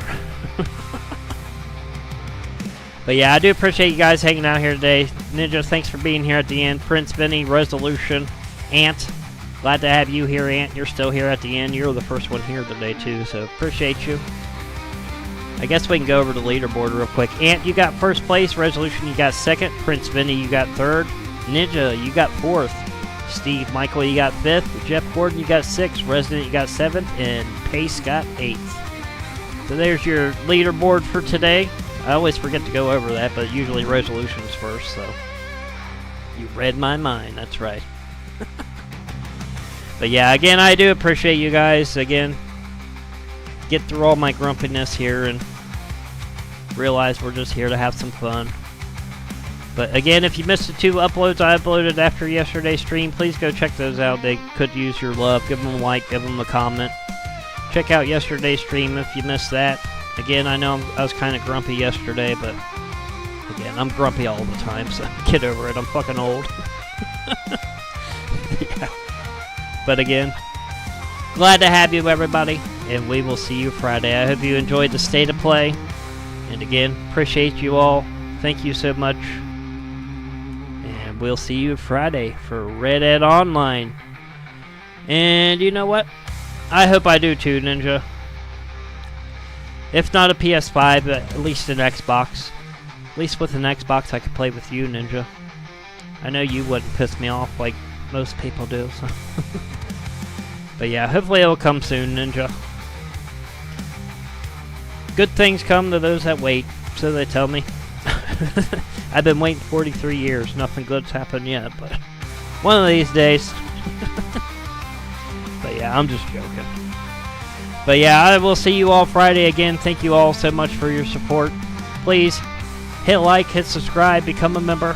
But yeah, I do appreciate you guys hanging out here today. Ninja, thanks for being here at the end. Prince Benny, Resolution, Ant. Glad to have you here, Ant. You're still here at the end. You're the first one here today, too, so appreciate you. I guess we can go over the leaderboard real quick. Ant, you got first place. Resolution, you got second. Prince Benny, you got third. Ninja, you got fourth. Steve Michael, you got fifth. Jeff Gordon, you got sixth. Resident, you got seventh. And Pace got eighth. So there's your leaderboard for today. I always forget to go over that, but usually Resolution's first, so... You read my mind, that's right. But yeah, again, I do appreciate you guys, again. Get through all my grumpiness here and realize we're just here to have some fun. But again, if you missed the 2 uploads I uploaded after yesterday's stream, please go check those out. They could use your love. Give them a like, give them a comment. Check out yesterday's stream if you missed that. Again, I know I was kind of grumpy yesterday, but again, I'm grumpy all the time, so get over it. I'm fucking old. Yeah. But again, glad to have you, everybody, and we will see you Friday. I hope you enjoyed the state of play. And again, appreciate you all. Thank you so much. And we'll see you Friday for Red Dead Online. And you know what? I hope I do too, Ninja. If not a PS5, but at least an Xbox. At least with an Xbox I could play with you, Ninja. I know you wouldn't piss me off like most people do, so... But yeah, hopefully it'll come soon, Ninja. Good things come to those that wait, so they tell me. I've been waiting 43 years. Nothing good's happened yet, but one of these days. But yeah, I'm just joking. But yeah, I will see you all Friday again. Thank you all so much for your support. Please hit like, hit subscribe, become a member.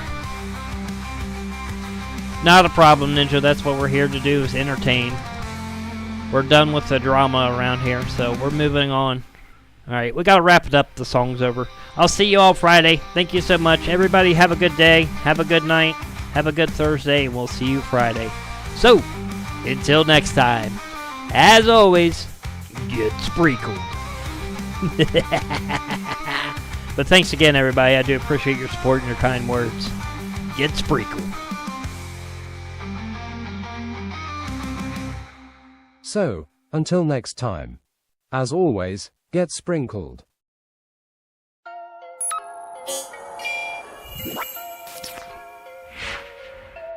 Not a problem, Ninja. That's what we're here to do, is entertain. We're done with the drama around here, so we're moving on. Alright, we gotta wrap it up. The song's over. I'll see you all Friday. Thank you so much. Everybody have a good day. Have a good night. Have a good Thursday, and we'll see you Friday. So, until next time, as always, get sprinkled. But thanks again, everybody. I do appreciate your support and your kind words. Get sprinkled. So, until next time. As always, get sprinkled.